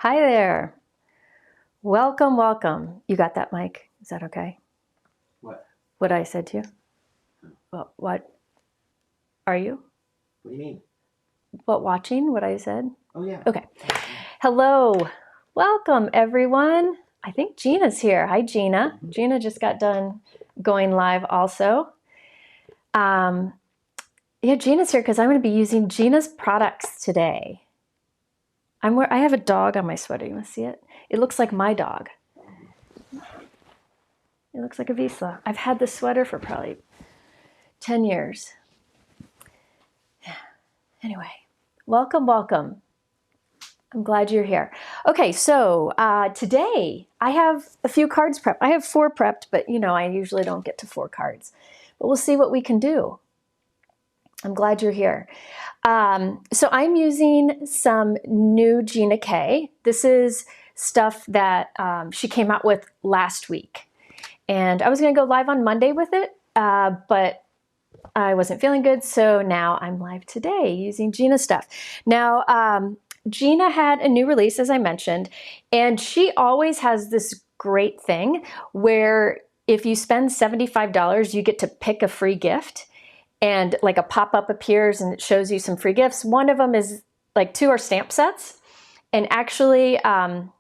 Hi there. Welcome, welcome. You got that, Mike? Is that okay? What? What I said to you? What? Are you? What do you mean? What, watching what I said? Oh, yeah. Okay. Hello. Welcome, everyone. I think Gina's here. Hi, Gina. Gina just got done going live also. Yeah, Gina's here because I'm going to be using Gina's products today. I have a dog on my sweater. You want to see it? It looks like my dog. It looks like a Vizsla. I've had this sweater for probably 10 years. Anyway, welcome, welcome. I'm glad you're here. Okay, so today I have a few cards prepped. I have 4 prepped, but you know, I usually don't get to 4 cards. But we'll see what we can do. I'm glad you're here. So I'm using some new Gina K. This is stuff that she came out with last week. And I was going to go live on Monday with it, but I wasn't feeling good, so now I'm live today using Gina stuff. Now, Gina had a new release, as I mentioned, and she always has this great thing where if you spend $75, you get to pick a free gift, and like a pop-up appears and it shows you some free gifts. One of them is like 2 are stamp sets, and actually I'll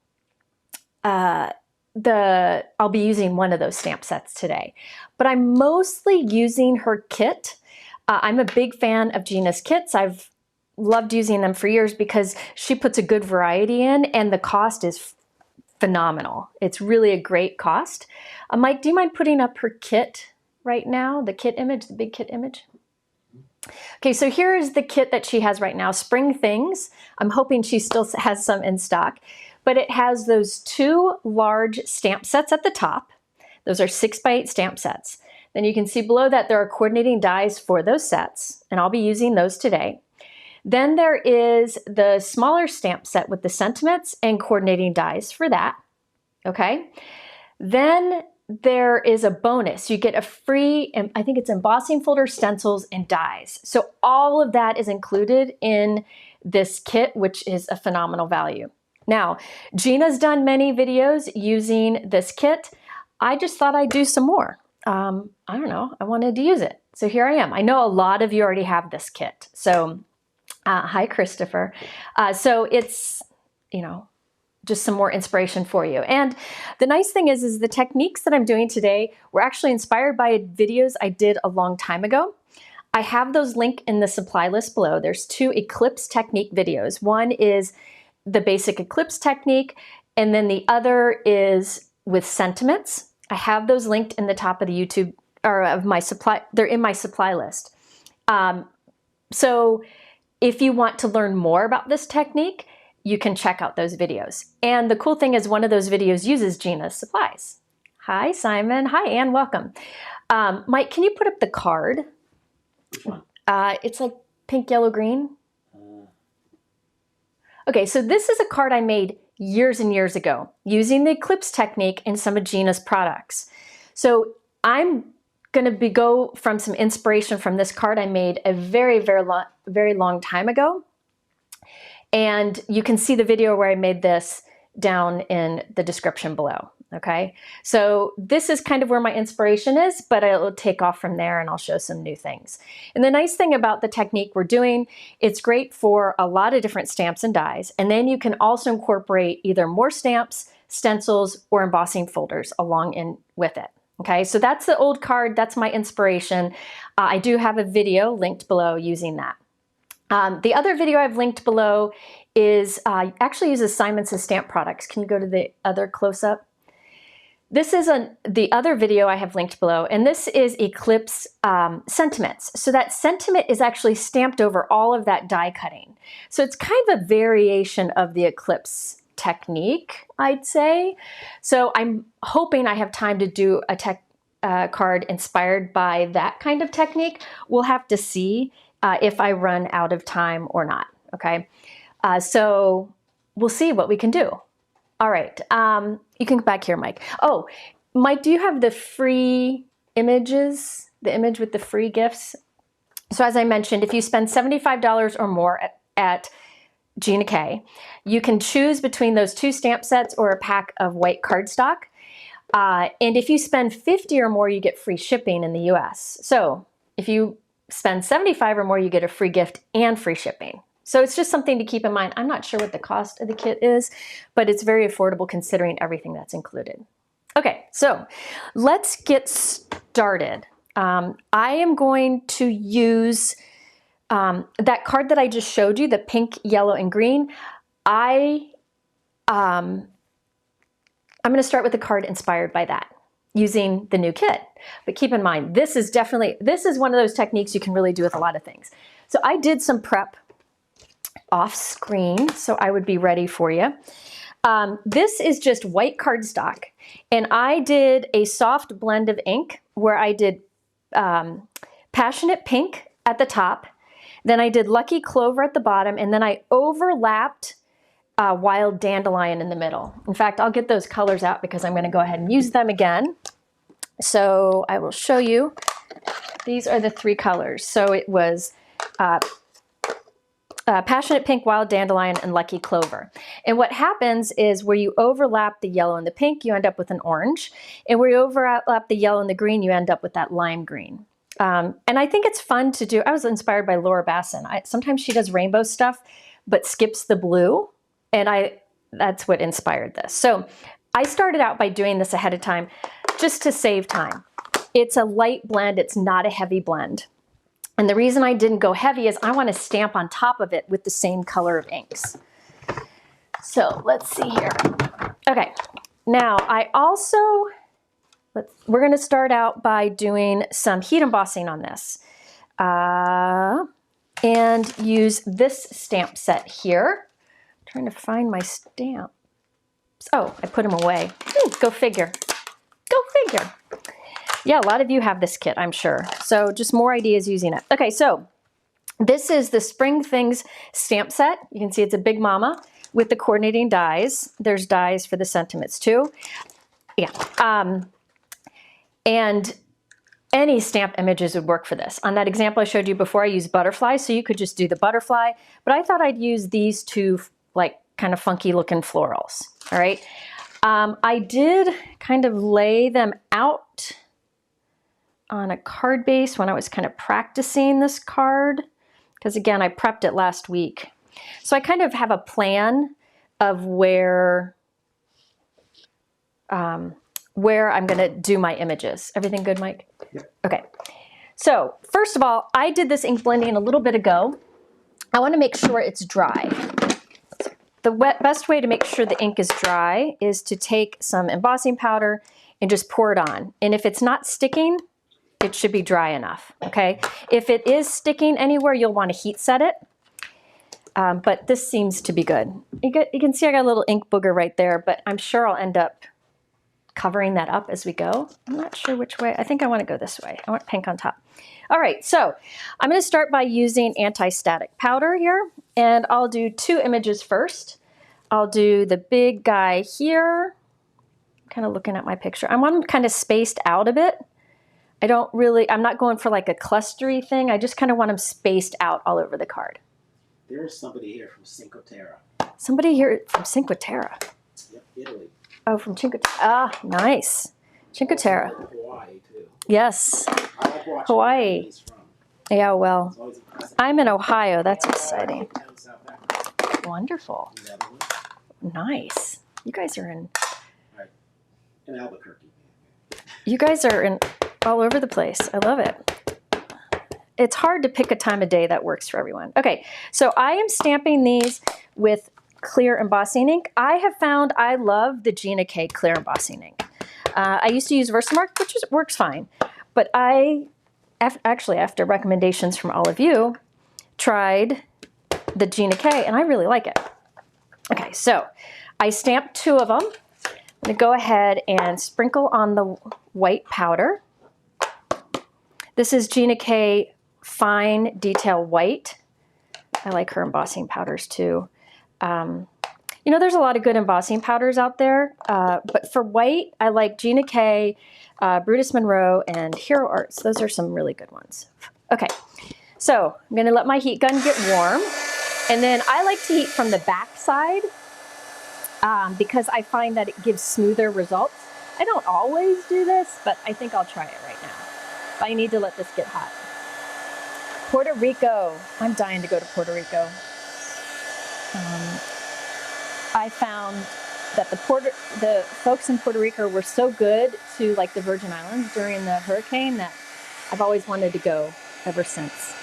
be using one of those stamp sets today, but I'm mostly using her kit. I'm a big fan of Gina's kits. I've loved using them for years because she puts a good variety in and the cost is phenomenal. It's really a great cost. Mike, do you mind putting up her kit right now? The kit image, the big kit image? Okay, so here is the kit that she has right now, Spring Things. I'm hoping she still has some in stock, but it has those 2 large stamp sets at the top. Those are 6x8 stamp sets. Then you can see below that there are coordinating dies for those sets, and I'll be using those today. Then there is the smaller stamp set with the sentiments and coordinating dies for that, okay? Then there is a bonus. You get a free, I think it's embossing folder, stencils, and dies. So all of that is included in this kit, which is a phenomenal value. Now, Gina's done many videos using this kit. I just thought I'd do some more. I don't know, I wanted to use it. So here I am. I know a lot of you already have this kit. So hi, Christopher. So it's, you know, just some more inspiration for you. And the nice thing is the techniques that I'm doing today were actually inspired by videos I did a long time ago. I have those linked in the supply list below. There's 2 Eclipse technique videos. One is the basic Eclipse technique, and then the other is with sentiments. I have those linked in the top of the YouTube, or of my supply, they're in my supply list. So if you want to learn more about this technique, you can check out those videos. And the cool thing is one of those videos uses Gina's supplies. Hi, Simon. Hi, Anne. Welcome. Mike, can you put up the card? Which one? It's like pink, yellow, green. Okay, so this is a card I made years and years ago using the Eclipse technique in some of Gina's products. So I'm going to go from some inspiration from this card I made a very long time ago. And you can see the video where I made this down in the description below, okay? So this is kind of where my inspiration is, but I'll take off from there and I'll show some new things. And the nice thing about the technique we're doing, it's great for a lot of different stamps and dies. And then you can also incorporate either more stamps, stencils, or embossing folders along in with it. Okay, so that's the old card, that's my inspiration. I do have a video linked below using that. The other video I've linked below is actually uses Simon Says Stamp products. Can you go to the other close-up? This is the other video I have linked below, and this is Eclipse sentiments. So that sentiment is actually stamped over all of that die cutting. So it's kind of a variation of the Eclipse technique, I'd say. So I'm hoping I have time to do a card inspired by that kind of technique. We'll have to see if I run out of time or not, okay? So we'll see what we can do. All right, you can come back here, Mike. Oh, Mike, do you have the free images, the image with the free gifts? So as I mentioned, if you spend $75 or more at Gina K. You can choose between those 2 stamp sets or a pack of white cardstock. And if you spend 50 or more, you get free shipping in the US. So if you spend 75 or more, you get a free gift and free shipping. So it's just something to keep in mind. I'm not sure what the cost of the kit is, but it's very affordable considering everything that's included. Okay, so let's get started. I am going to use that card that I just showed you, the pink, yellow, and green. I'm going to start with a card inspired by that, using the new kit. But keep in mind, this is one of those techniques you can really do with a lot of things. So I did some prep off screen, so I would be ready for you. This is just white cardstock, and I did a soft blend of ink where I did Passionate Pink at the top, then I did Lucky Clover at the bottom, and then I overlapped Wild Dandelion in the middle. In fact, I'll get those colors out because I'm going to go ahead and use them again. So I will show you. These are the 3 colors. So it was Passionate Pink, Wild Dandelion, and Lucky Clover. And what happens is where you overlap the yellow and the pink, you end up with an orange. And where you overlap the yellow and the green, you end up with that lime green. And I think it's fun to do. I was inspired by Laura Basson. Sometimes she does rainbow stuff, but skips the blue. And that's what inspired this. So I started out by doing this ahead of time just to save time. It's a light blend. It's not a heavy blend. And the reason I didn't go heavy is I want to stamp on top of it with the same color of inks. So let's see here. Okay, now I also, we're going to start out by doing some heat embossing on this. And use this stamp set here. I'm trying to find my stamps. Oh, I put them away. Go figure. Go figure. Yeah, a lot of you have this kit, I'm sure. So just more ideas using it. Okay, so this is the Spring Things stamp set. You can see it's a big mama with the coordinating dies. There's dies for the sentiments too. Yeah. And any stamp images would work for this. On that example I showed you before, I used butterfly, so you could just do the butterfly. But I thought I'd use these 2 like kind of funky looking florals. All right. I did kind of lay them out on a card base when I was kind of practicing this card, because again, I prepped it last week. So I kind of have a plan of where I'm going to do my images. Everything good, Mike? Yep. Okay. So first of all, I did this ink blending a little bit ago. I want to make sure it's dry. The best way to make sure the ink is dry is to take some embossing powder and just pour it on. And if it's not sticking, it should be dry enough, okay? If it is sticking anywhere, you'll want to heat set it. But this seems to be good. You can see I got a little ink booger right there, but I'm sure I'll end up covering that up as we go. I'm not sure which way. I think I want to go this way. I want pink on top. All right, so I'm going to start by using anti-static powder here, and I'll do 2 images first. I'll do the big guy here. I'm kind of looking at my picture. I want them kind of spaced out a bit. I'm not going for like a clustery thing. I just kind of want them spaced out all over the card. There's somebody here from Cinque Terre. Somebody here from Cinque Terre. Yep, Italy. Oh, from Cinque Terre. Ah, nice. Cinque Terre. Hawaii, too. Yes. I like watching Hawaii. where he's from. Yeah, well, It's always impressive. I'm in Ohio. That's Yeah, exciting. down South Africa. Wonderful. Netherlands. Nice. You guys are in In Albuquerque. all over the place. I love it. It's hard to pick a time of day that works for everyone. Okay, so I am stamping these with clear embossing ink. I have found I love the Gina K clear embossing ink. I used to use Versamark, which works fine. But actually, after recommendations from all of you, tried the Gina K, and I really like it. Okay, so I stamped 2 of them. I'm going to go ahead and sprinkle on the white powder. This is Gina K Fine Detail White. I like her embossing powders too. You know, there's a lot of good embossing powders out there, but for white, I like Gina K, Brutus Monroe, and Hero Arts. Those are some really good ones. Okay, so I'm going to let my heat gun get warm. And then I like to heat from the back side because I find that it gives smoother results. I don't always do this, but I think I'll try it right now. But I need to let this get hot. Puerto Rico. I'm dying to go to Puerto Rico. I found that the folks in Puerto Rico were so good to like the Virgin Islands during the hurricane that I've always wanted to go ever since.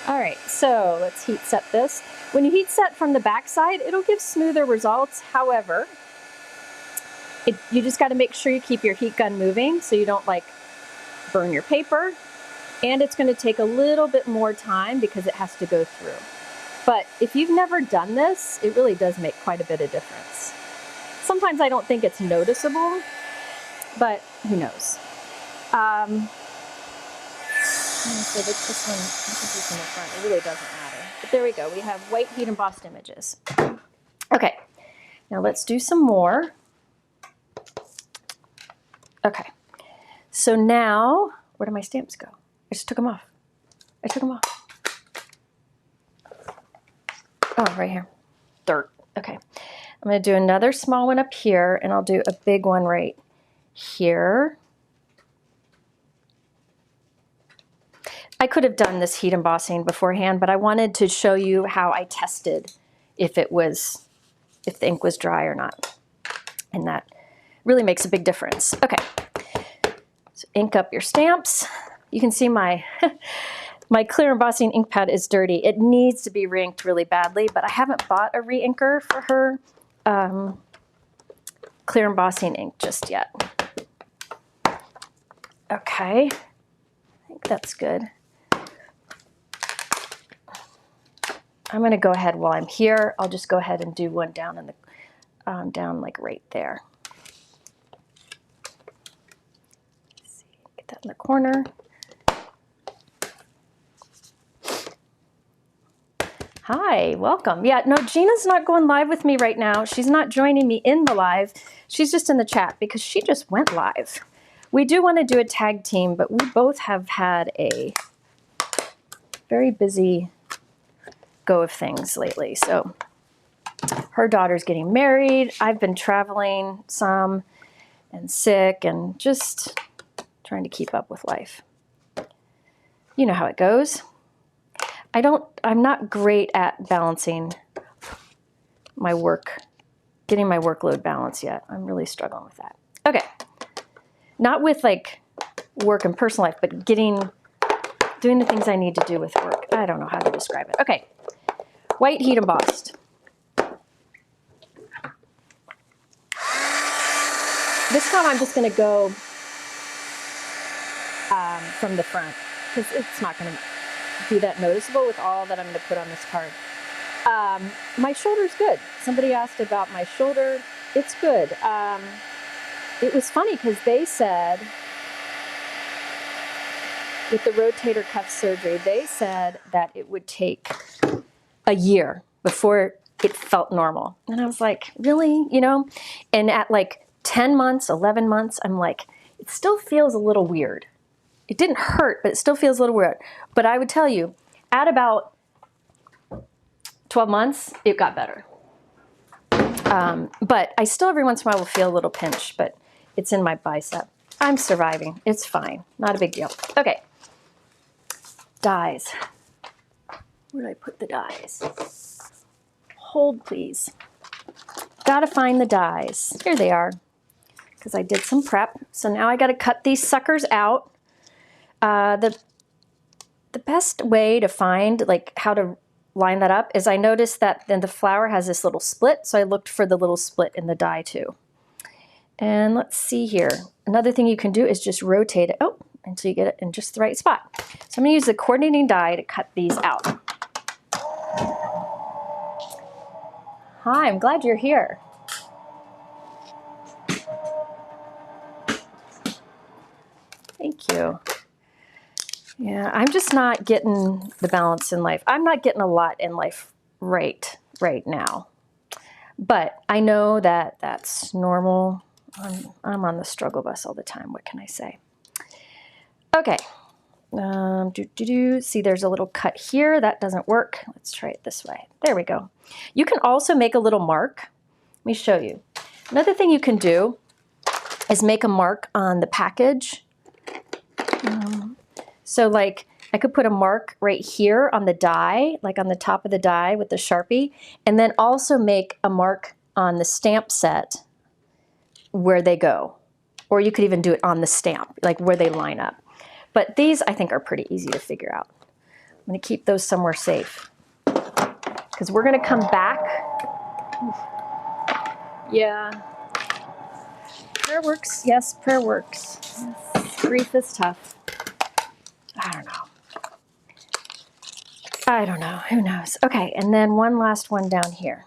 All right, so let's heat set this. When you heat set from the back side, it'll give smoother results. However, you just got to make sure you keep your heat gun moving so you don't like burn your paper. And it's going to take a little bit more time because it has to go through. But if you've never done this, it really does make quite a bit of difference. Sometimes I don't think it's noticeable, but who knows? So this one, this in the front, it really doesn't matter. But there we go, we have white heat embossed images. Okay, now let's do some more. Okay, so now, where did my stamps go? I just took them off. I took them off. Oh, right here. Dirt. Okay. I'm going to do another small one up here, and I'll do a big one right here. I could have done this heat embossing beforehand, but I wanted to show you how I tested if the ink was dry or not. And that really makes a big difference. Okay. So ink up your stamps. You can see my my clear embossing ink pad is dirty. It needs to be re-inked really badly, but I haven't bought a re-inker for her clear embossing ink just yet. Okay, I think that's good. I'm going to go ahead while I'm here. I'll just go ahead and do one down in the down like right there. Let's see, get that in the corner. Hi, welcome. Yeah, no, Gina's not going live with me right now. She's not joining me in the live. She's just in the chat because she just went live. We do want to do a tag team, but we both have had a very busy go of things lately. So her daughter's getting married. I've been traveling some and sick and just trying to keep up with life. You know how it goes. I'm not great at balancing my work, getting my workload balanced yet. I'm really struggling with that. Okay. Not with like work and personal life, but doing the things I need to do with work. I don't know how to describe it. Okay. White heat embossed. This time I'm just going to go from the front because it's not going to be that noticeable with all that I'm going to put on this card. My shoulder's good. Somebody asked about my shoulder. It's good. It was funny because they said with the rotator cuff surgery, they said that it would take a year before it felt normal. And I was like, really? You know? And at like 10 months, 11 months, I'm like, it still feels a little weird. It didn't hurt, but it still feels a little weird. But I would tell you, at about 12 months, it got better. But I still every once in a while will feel a little pinch, but it's in my bicep. I'm surviving. It's fine. Not a big deal. Okay. Dies. Where did I put the dies? Hold, please. Gotta find the dies. Here they are, because I did some prep. So now I gotta cut these suckers out. The best way to find like how to line that up is I noticed that then the flower has this little split, so I looked for the little split in the die too. And let's see here. Another thing you can do is just rotate it until you get it in just the right spot. So I'm going to use the coordinating die to cut these out. Hi, I'm glad you're here. Thank you. Yeah, I'm just not getting the balance in life. I'm not getting a lot in life right now. But I know that that's normal. I'm on the struggle bus all the time. What can I say? Okay, See, there's a little cut here. That doesn't work. Let's try it this way. There we go. You can also make a little mark. Let me show you. Another thing you can do is make a mark on the package. So like I could put a mark right here on the die, like on the top of the die with the Sharpie, and then also make a mark on the stamp set where they go. Or you could even do it on the stamp, like where they line up. But these I think are pretty easy to figure out. I'm gonna keep those somewhere safe because we're gonna come back. Yeah. Prayer works. Yes, prayer works. Yes. Grief is tough. I don't know. I don't know. Who knows? Okay, and then one last one down here.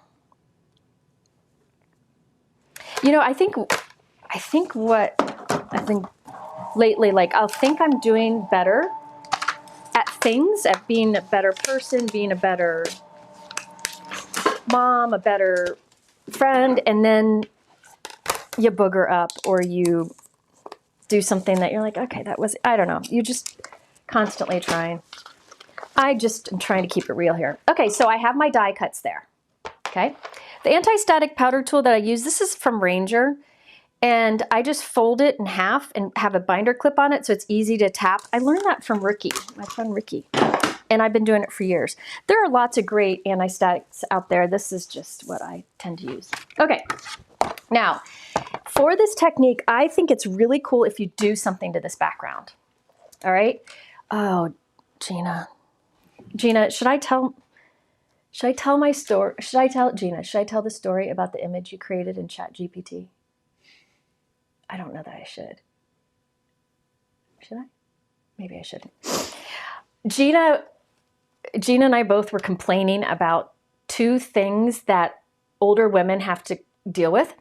You know, I think lately, like I'll think I'm doing better at things, at being a better person, being a better mom, a better friend, and then you booger up or you do something that you're like, okay, that was, I don't know. You just constantly trying. I just am trying to keep it real here. Okay, so I have my die cuts there, okay? The anti-static powder tool that I use, this is from Ranger, and I just fold it in half and have a binder clip on it so it's easy to tap. I learned that from Ricky, my friend Ricky, and I've been doing it for years. There are lots of great anti-statics out there. This is just what I tend to use. Okay, now, for this technique, I think it's really cool if you do something to this background, all right? Oh, Gina, should I tell my story? Gina, should I tell the story about the image you created in ChatGPT? I don't know that I should. Should I? Maybe I shouldn't. Gina and I both were complaining about two things that older women have to deal with.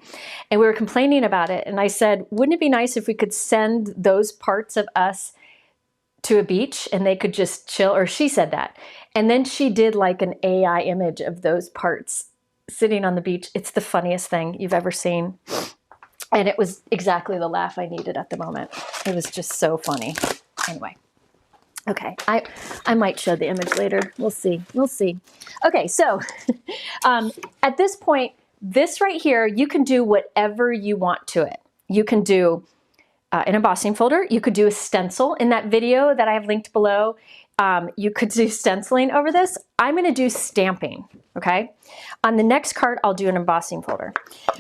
And we were complaining about it. And I said, wouldn't it be nice if we could send those parts of us to a beach and they could just chill? Or she said that. And then she did like an AI image of those parts sitting on the beach. It's the funniest thing you've ever seen. And it was exactly the laugh I needed at the moment. It was just so funny. Anyway, okay, I might show the image later. We'll see. We'll see. Okay, so at this point, this right here, you can do whatever you want to it. You can do an embossing folder. You could do a stencil. In that video that I have linked below, you could do stenciling over this. I'm going to do stamping, okay? On the next card, I'll do an embossing folder.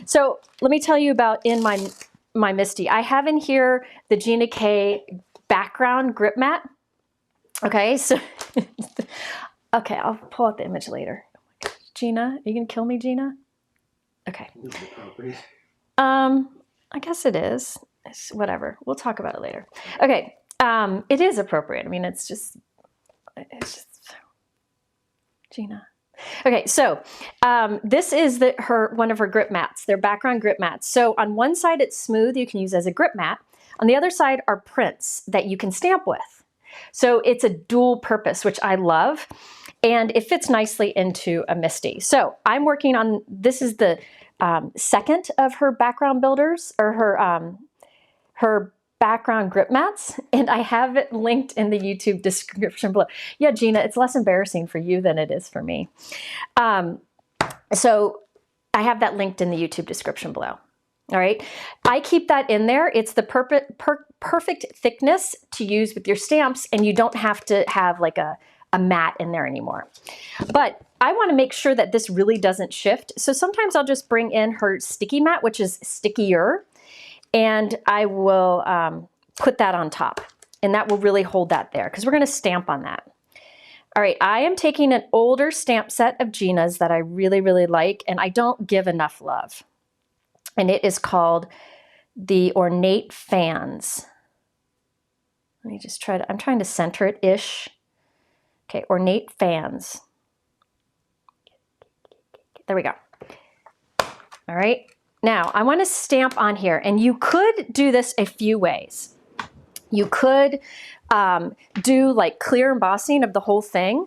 So let me tell you about in my MISTI. I have in here the Gina K background grip mat. Okay, so okay, I'll pull out the image later. Oh my gosh, Gina, are you gonna kill me, Gina? Okay. I guess it is. It's whatever. We'll talk about it later. Okay. It is appropriate. I mean, it's just Gina. Okay, so this is one of her grip mats. They're background grip mats. So on one side it's smooth, you can use as a grip mat. On the other side are prints that you can stamp with. So it's a dual purpose, which I love, and it fits nicely into a MISTI. So I'm working on, this is the second of her background builders, or her background grip mats, and I have it linked in the YouTube description below. Yeah, Gina, it's less embarrassing for you than it is for me. So I have that linked in the YouTube description below. All right, I keep that in there. It's the perfect thickness to use with your stamps, and you don't have to have like a mat in there anymore. But I want to make sure that this really doesn't shift. So sometimes I'll just bring in her sticky mat, which is stickier, and I will put that on top, and that will really hold that there because we're going to stamp on that. All right, I am taking an older stamp set of Gina's that I really, really like, and I don't give enough love. And it is called the Ornate Fans. Let me just try to, I'm trying to center it-ish. Okay, Ornate Fans. There we go. All right, now I want to stamp on here, and you could do this a few ways. You could do like clear embossing of the whole thing,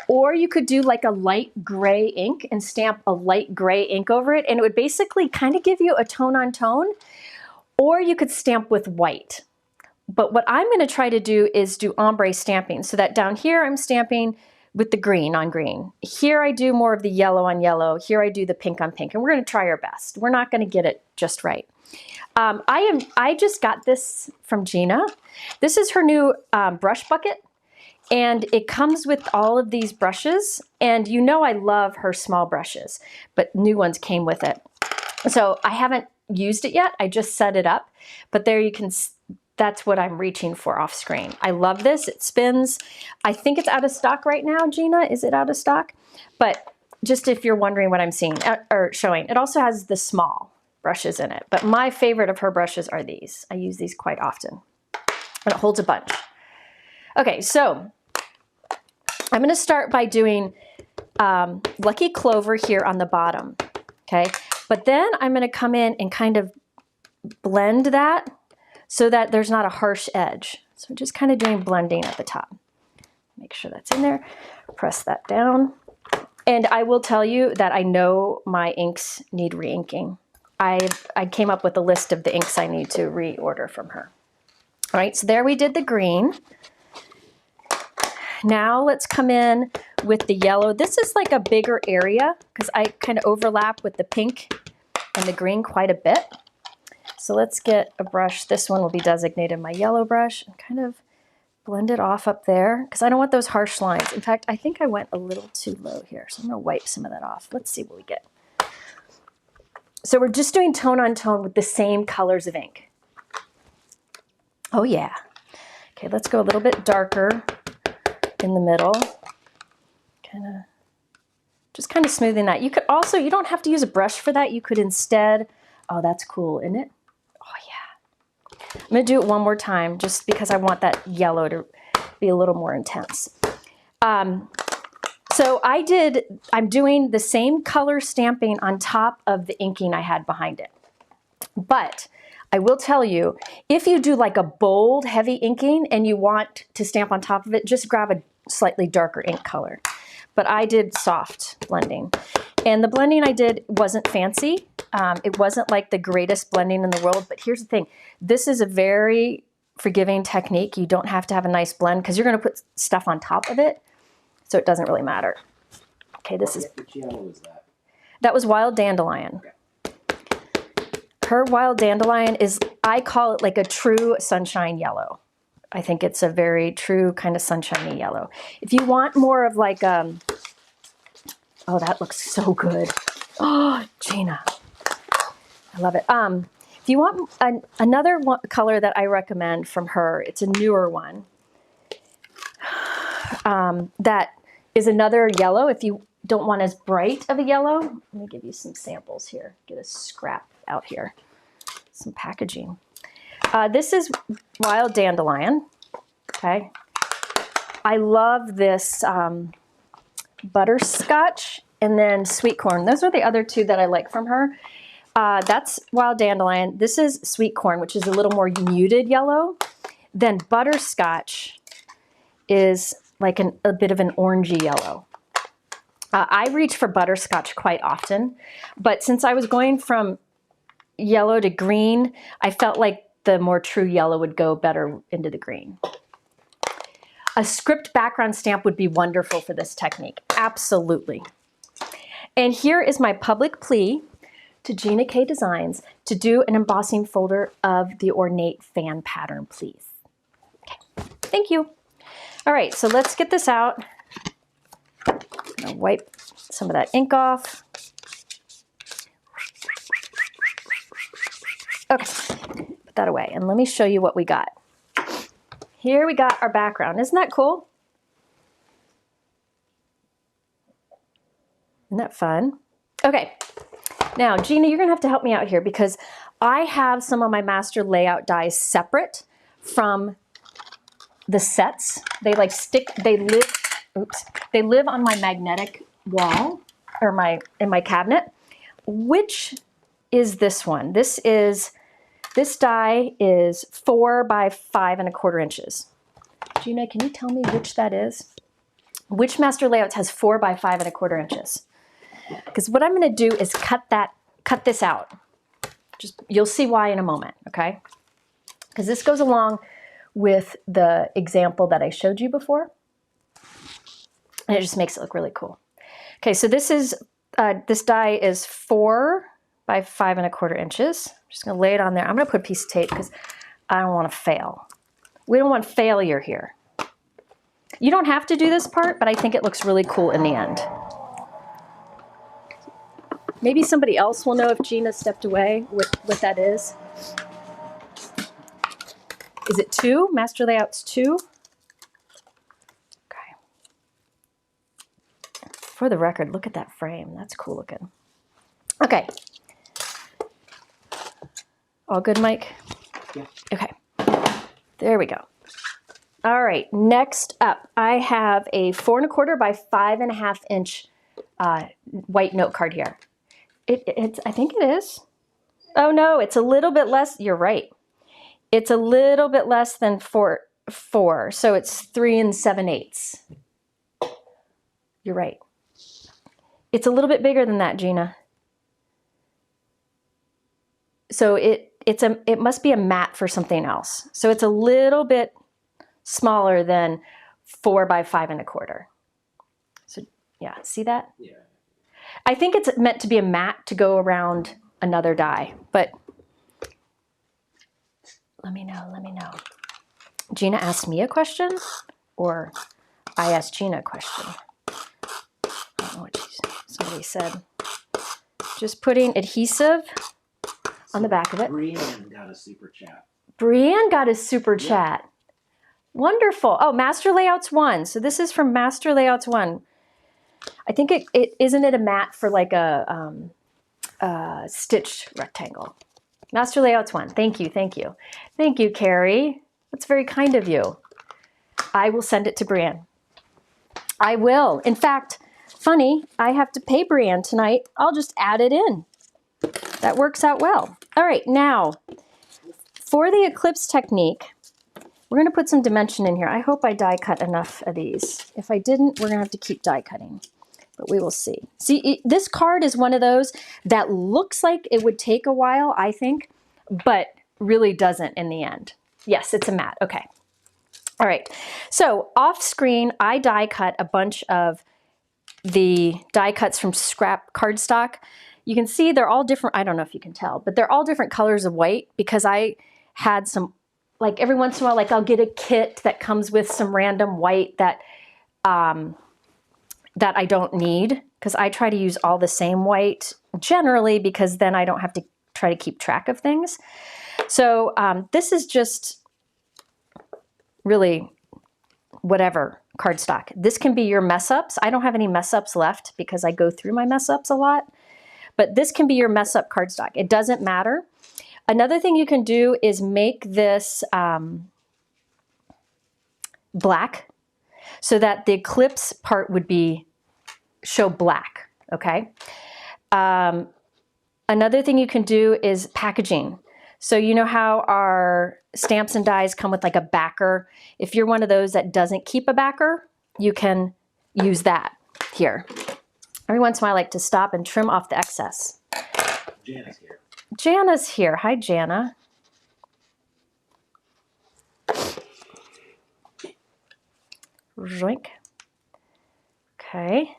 or you could do like a light gray ink and stamp a light gray ink over it, and it would basically kind of give you a tone on tone, or you could stamp with white. But what I'm going to try to do is do ombre stamping, so that down here I'm stamping with the green on green. Here I do more of the yellow on yellow. Here I do the pink on pink, and we're going to try our best. We're not going to get it just right. I just got this from Gina. This is her new brush bucket, and it comes with all of these brushes, and you know I love her small brushes, but new ones came with it. So I haven't used it yet. I just set it up, but there you can, that's what I'm reaching for off screen. I love this. It spins. I think it's out of stock right now, Gina. Is it out of stock? But just if you're wondering what I'm seeing or showing, it also has the small brushes in it. But my favorite of her brushes are these. I use these quite often. And it holds a bunch. Okay, so I'm going to start by doing Lucky Clover here on the bottom. Okay, but then I'm going to come in and kind of blend that so that there's not a harsh edge. So just kind of doing blending at the top. Make sure that's in there. Press that down. And I will tell you that I know my inks need re-inking. I came up with a list of the inks I need to reorder from her. All right, so there we did the green. Now let's come in with the yellow. This is like a bigger area because I kind of overlap with the pink and the green quite a bit. So let's get a brush. This one will be designated my yellow brush, and kind of blend it off up there because I don't want those harsh lines. In fact, I think I went a little too low here, so I'm going to wipe some of that off. Let's see what we get. So we're just doing tone on tone with the same colors of ink. Oh yeah. Okay, let's go a little bit darker in the middle. Just kind of smoothing that. You could also, you don't have to use a brush for that. You could instead, oh, that's cool, isn't it? Oh yeah. I'm gonna do it one more time just because I want that yellow to be a little more intense. So I'm doing the same color stamping on top of the inking I had behind it. But I will tell you, if you do like a bold, heavy inking and you want to stamp on top of it, just grab a slightly darker ink color. But I did soft blending. And the blending I did wasn't fancy. It wasn't like the greatest blending in the world, but here's the thing. This is a very forgiving technique. You don't have to have a nice blend because you're gonna put stuff on top of it, so it doesn't really matter. Okay, this is... Which yellow was that? That was Wild Dandelion. Okay. Her Wild Dandelion is, I call it like a true sunshine yellow. I think it's a very true kind of sunshiny yellow. If you want more of like, oh, that looks so good. Oh, Gina, I love it. If you want another color that I recommend from her, it's a newer one. That is another yellow. If you don't want as bright of a yellow, let me give you some samples here. Get a scrap out here, some packaging. This is Wild Dandelion, okay? I love this butterscotch and then sweet corn. Those are the other two that I like from her. That's Wild Dandelion. This is sweet corn, which is a little more muted yellow. Then butterscotch is like a bit of an orangey yellow. I reach for butterscotch quite often, but since I was going from yellow to green, I felt like the more true yellow would go better into the green. A script background stamp would be wonderful for this technique, absolutely. And here is my public plea to Gina K Designs to do an embossing folder of the Ornate fan pattern, please. Okay, thank you. All right, so let's get this out. I'm gonna wipe some of that ink off. Okay, put that away, and let me show you what we got. Here we got our background. Isn't that cool? Isn't that fun? Okay, now Gina, you're gonna have to help me out here because I have some of my master layout dies separate from the sets. They like stick, they live on my magnetic wall or in my cabinet. Which is this one? This die is 4 by 5 1/4 inches. Gina, can you tell me which that is? Which master layouts has 4 by 5 1/4 inches? Because what I'm going to do is cut this out. You'll see why in a moment, okay? Because this goes along with the example that I showed you before. And it just makes it look really cool. Okay, so this is, this die is 4 by 5 1/4 inches. I'm just gonna lay it on there. I'm gonna put a piece of tape because I don't wanna fail. We don't want failure here. You don't have to do this part, but I think it looks really cool in the end. Maybe somebody else will know if Gina stepped away, what that is. Is it 2? Master Layout's 2? Okay. For the record, look at that frame. That's cool looking. Okay. All good, Mike? Yeah. Okay. There we go. All right, next up, I have a 4 1/4 by 5 1/2 inch white note card here. It's I think it is. Oh no, it's a little bit less. You're right. It's a little bit less than 4, so it's 3 7/8. You're right. It's a little bit bigger than that, Gina. So it must be a mat for something else. So it's a little bit smaller than 4 by 5 1/4. So yeah, see that? Yeah. I think it's meant to be a mat to go around another die, but let me know, let me know. Gina asked me a question, or I asked Gina a question. I don't know what somebody said. Just putting adhesive on the back of it. Brienne got a super chat. Brienne got a super chat. Wonderful. Oh, Master Layouts 1. So this is from Master Layouts 1. I think it isn't it a mat for like a stitched rectangle. Master Layouts 1. Thank you, thank you. Thank you, Carrie. That's very kind of you. I will send it to Brienne. I will. In fact, funny, I have to pay Brienne tonight. I'll just add it in. That works out well. All right, now, for the Eclipse technique, we're going to put some dimension in here. I hope I die cut enough of these. If I didn't, we're going to have to keep die cutting, but we will see. See, this card is one of those that looks like it would take a while, I think, but really doesn't in the end. Yes, it's a mat. Okay. All right. So off screen, I die cut a bunch of the die cuts from scrap cardstock. You can see they're all different. I don't know if you can tell, but they're all different colors of white because I had some, like every once in a while, like I'll get a kit that comes with some random white that that I don't need, because I try to use all the same white generally because then I don't have to try to keep track of things. So this is just really whatever cardstock. This can be your mess ups. I don't have any mess ups left because I go through my mess ups a lot, but this can be your mess up cardstock. It doesn't matter. Another thing you can do is make this black so that the Eclipse part would show black, okay? Another thing you can do is packaging. So you know how our stamps and dies come with like a backer? If you're one of those that doesn't keep a backer, you can use that here. Every once in a while I like to stop and trim off the excess. Jana's here. Jana's here. Hi, Jana. Zoink. Okay.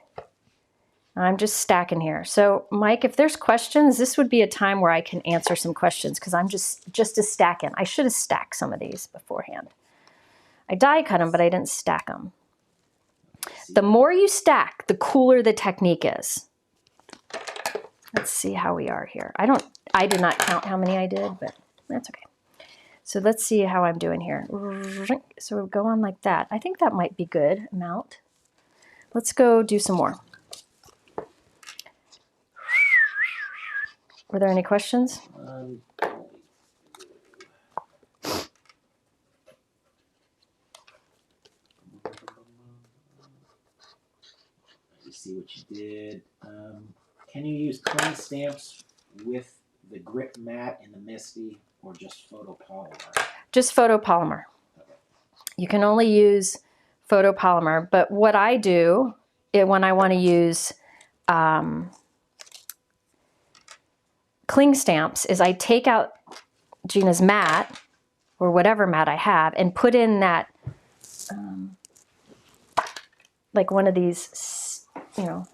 I'm just stacking here. So, Mike, if there's questions, this would be a time where I can answer some questions because I'm just a stacking. I should have stacked some of these beforehand. I die cut them, but I didn't stack them. The more you stack, the cooler the technique is. Let's see how we are here. I did not count how many I did, but that's okay. So let's see how I'm doing here. So we'll go on like that. I think that might be good amount. Let's go do some more. Were there any questions? You see what you did. Can you use clean stamps with the grip mat in the MISTI or just photopolymer? Just photopolymer. Okay. You can only use photopolymer, but what I do when I want to use cling stamps is I take out Gina's mat or whatever mat I have and put in that, like one of these, you know,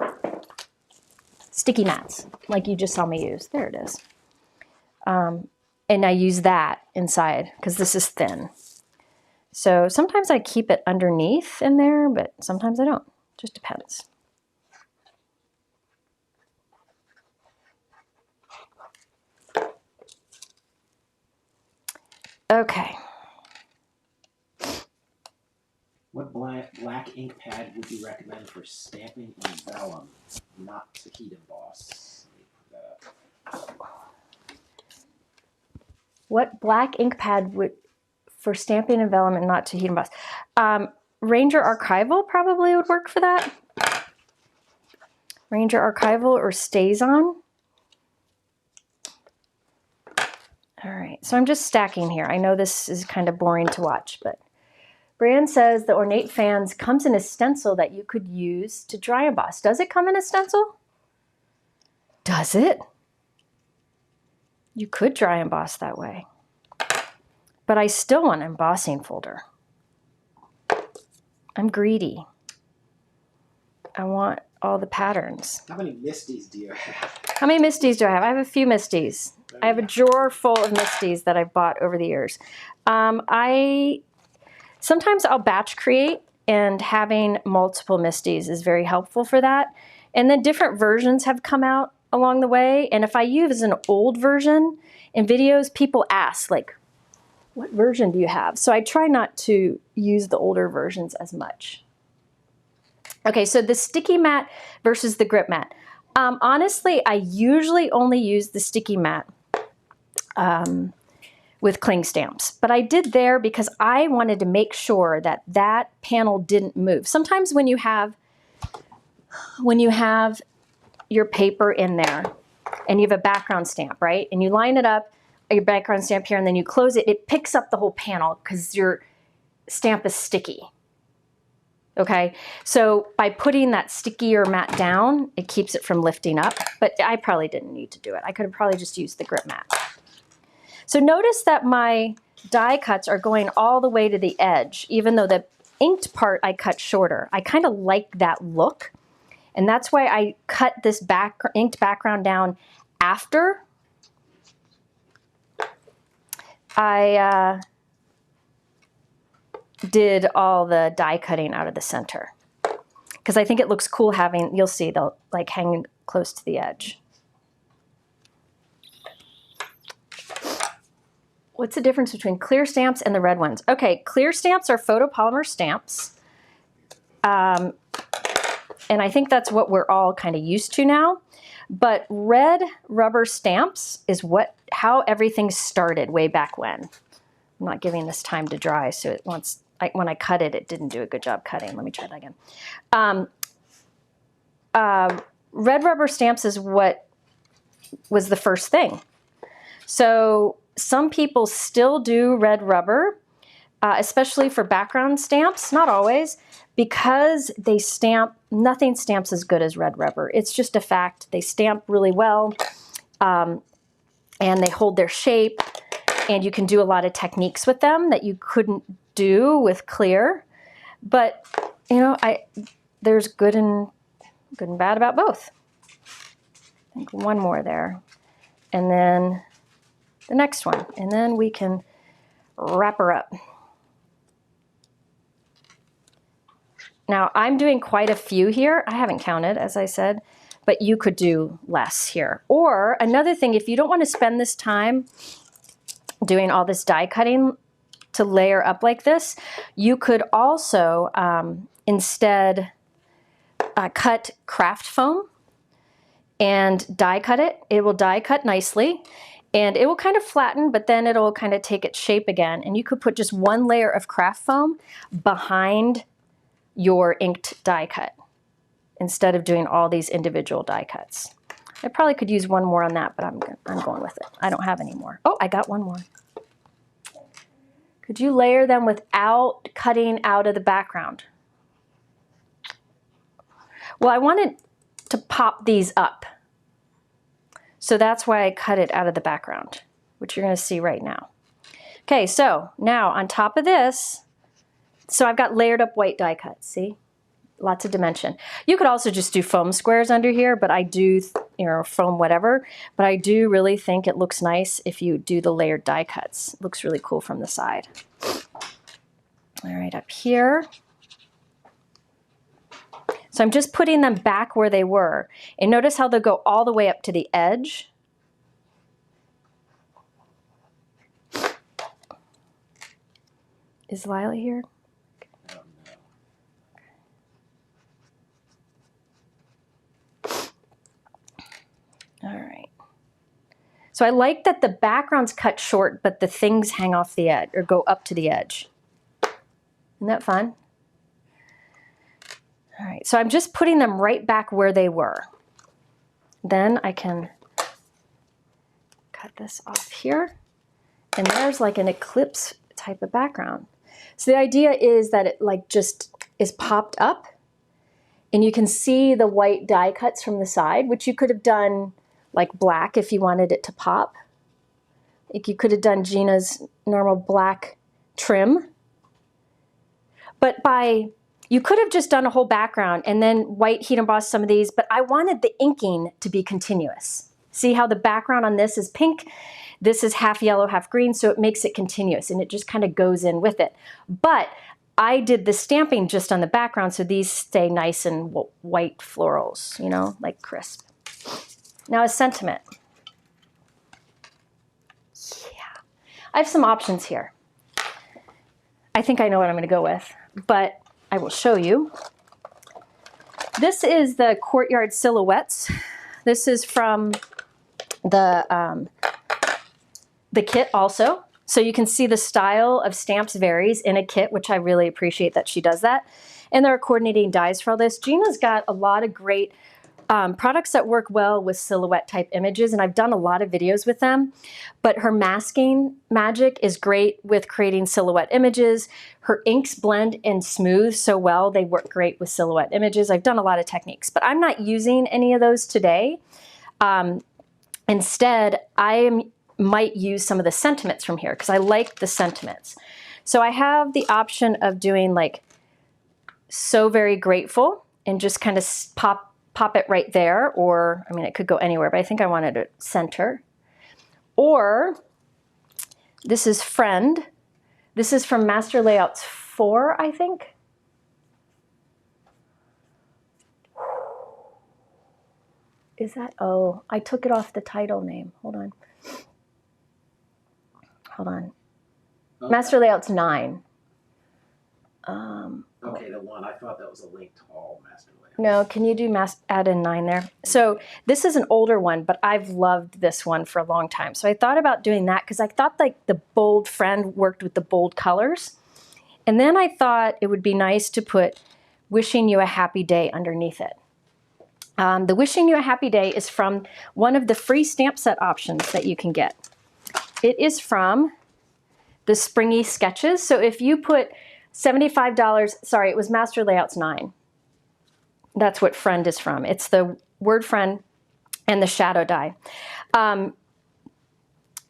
sticky mats, like you just saw me use. There it is. And I use that inside because this is thin. So sometimes I keep it underneath in there, but sometimes I don't. Just depends. Okay. What black ink pad would you recommend for stamping in vellum, not to heat emboss? What black ink pad would for stamping and vellum and not to heat emboss? Ranger Archival probably would work for that. Ranger Archival or StazOn. All right, so I'm just stacking here. I know this is kind of boring to watch, but Brian says the Ornate Fans comes in a stencil that you could use to dry emboss. Does it come in a stencil? Does it? You could dry emboss that way. But I still want an embossing folder. I'm greedy. I want all the patterns. How many MISTIs do you have? How many MISTIs do I have? I have a few MISTIs. I have a drawer full of MISTIs that I've bought over the years. Sometimes I'll batch create, and having multiple MISTIs is very helpful for that. And then different versions have come out along the way. And if I use an old version in videos, people ask, like, what version do you have? So I try not to use the older versions as much. Okay, so the sticky mat versus the grip mat. Honestly, I usually only use the sticky mat with cling stamps, but I did there because I wanted to make sure that that panel didn't move. Sometimes when you have your paper in there and you have a background stamp, right? And you line it up, your background stamp here, and then you close it, it picks up the whole panel because your stamp is sticky. Okay, so by putting that stickier mat down, it keeps it from lifting up, but I probably didn't need to do it. I could have probably just used the grip mat. So notice that my die cuts are going all the way to the edge, even though the inked part I cut shorter. I kind of like that look, and that's why I cut this inked background down after I did all the die cutting out of the center, because I think it looks cool having, you'll see, they'll like hang close to the edge. What's the difference between clear stamps and the red ones? Okay, clear stamps are photopolymer stamps. And I think that's what we're all kind of used to now. But red rubber stamps is how everything started way back when. I'm not giving this time to dry, so it wants, when I cut it, it didn't do a good job cutting. Let me try that again. Red rubber stamps is what was the first thing. So some people still do red rubber, especially for background stamps, not always, because they stamp, nothing stamps as good as red rubber. It's just a fact. They stamp really well, and they hold their shape, and you can do a lot of techniques with them that you couldn't do with clear. But, you know, there's good and bad about both. I think one more there, and then the next one, and then we can wrap her up. Now I'm doing quite a few here. I haven't counted, as I said, but you could do less here. Or another thing, if you don't want to spend this time doing all this die cutting to layer up like this, you could also instead cut craft foam and die cut it. It will die cut nicely. And it will kind of flatten, but then it'll kind of take its shape again. And you could put just one layer of craft foam behind your inked die cut instead of doing all these individual die cuts. I probably could use one more on that, but I'm going with it. I don't have any more. Oh, I got one more. Could you layer them without cutting out of the background? Well, I wanted to pop these up. So that's why I cut it out of the background, which you're going to see right now. Okay, so now on top of this, so I've got layered up white die cuts, see? Lots of dimension. You could also just do foam squares under here, but I do, foam whatever, but I do really think it looks nice if you do the layered die cuts. It looks really cool from the side. All right, up here. So I'm just putting them back where they were. And notice how they'll go all the way up to the edge. Is Lila here? All right. So I like that the background's cut short, but the things hang off the edge or go up to the edge. Isn't that fun? All right, so I'm just putting them right back where they were. Then I can cut this off here. And there's like an eclipse type of background. So the idea is that it like just is popped up and you can see the white die cuts from the side, which you could have done like black if you wanted it to pop. Like you could have done Gina's normal black trim. But you could have just done a whole background and then white heat emboss some of these, but I wanted the inking to be continuous. See how the background on this is pink? This is half yellow, half green, so it makes it continuous and it just kind of goes in with it. But I did the stamping just on the background, so these stay nice and white florals, like crisp. Now a sentiment. Yeah, I have some options here. I think I know what I'm gonna go with, but I will show you. This is the Courtyard Silhouettes. This is from the kit also. So you can see the style of stamps varies in a kit, which I really appreciate that she does that. And there are coordinating dies for all this. Gina's got a lot of great products that work well with silhouette type images, and I've done a lot of videos with them, but her masking magic is great with creating silhouette images. Her inks blend and smooth so well, they work great with silhouette images. I've done a lot of techniques, but I'm not using any of those today. Instead, might use some of the sentiments from here because I like the sentiments. So I have the option of doing like So Very Grateful and just kind of pop it right there, or I mean it could go anywhere, but I think I wanted to center. Or this is Friend. This is from Master Layouts 4, I think. Is that, oh, I took it off the title name. Hold on. Okay. Master Layouts 9. Okay, the one. I thought that was a link to all Master Layouts. No, can you do add in 9 there? So this is an older one, but I've loved this one for a long time. So I thought about doing that because I thought like the bold Friend worked with the bold colors. And then I thought it would be nice to put Wishing You a Happy Day underneath it. The Wishing You a Happy Day is from one of the free stamp set options that you can get. It is from the Springy Sketches. So if you put $75, sorry, it was Master Layouts 9. That's what Friend is from. It's the word Friend and the shadow die.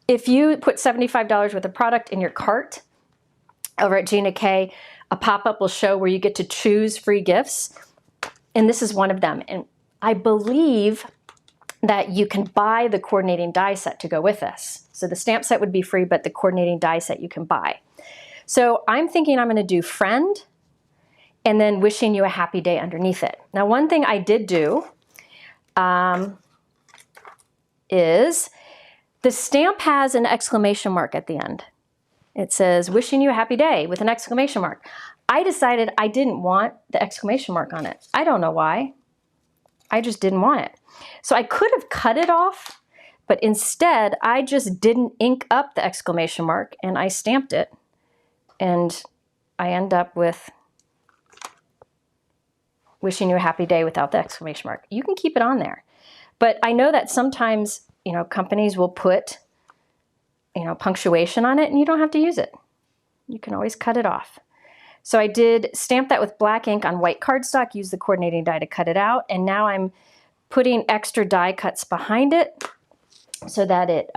If you put $75 worth of product in your cart over at Gina K, a pop-up will show where you get to choose free gifts. And this is one of them. And I believe that you can buy the coordinating die set to go with this. So the stamp set would be free, but the coordinating die set you can buy. So I'm thinking I'm going to do Friend and then Wishing You a Happy Day underneath it. Now, one thing I did do is the stamp has an exclamation mark at the end. It says Wishing You a Happy Day with an exclamation mark. I decided I didn't want the exclamation mark on it. I don't know why. I just didn't want it. So I could have cut it off, but instead I just didn't ink up the exclamation mark and I stamped it. And I end up with Wishing You a Happy Day without the exclamation mark. You can keep it on there. But I know that sometimes, companies will put, punctuation on it and you don't have to use it. You can always cut it off. So I did stamp that with black ink on white cardstock, use the coordinating die to cut it out, and now I'm putting extra die cuts behind it so that it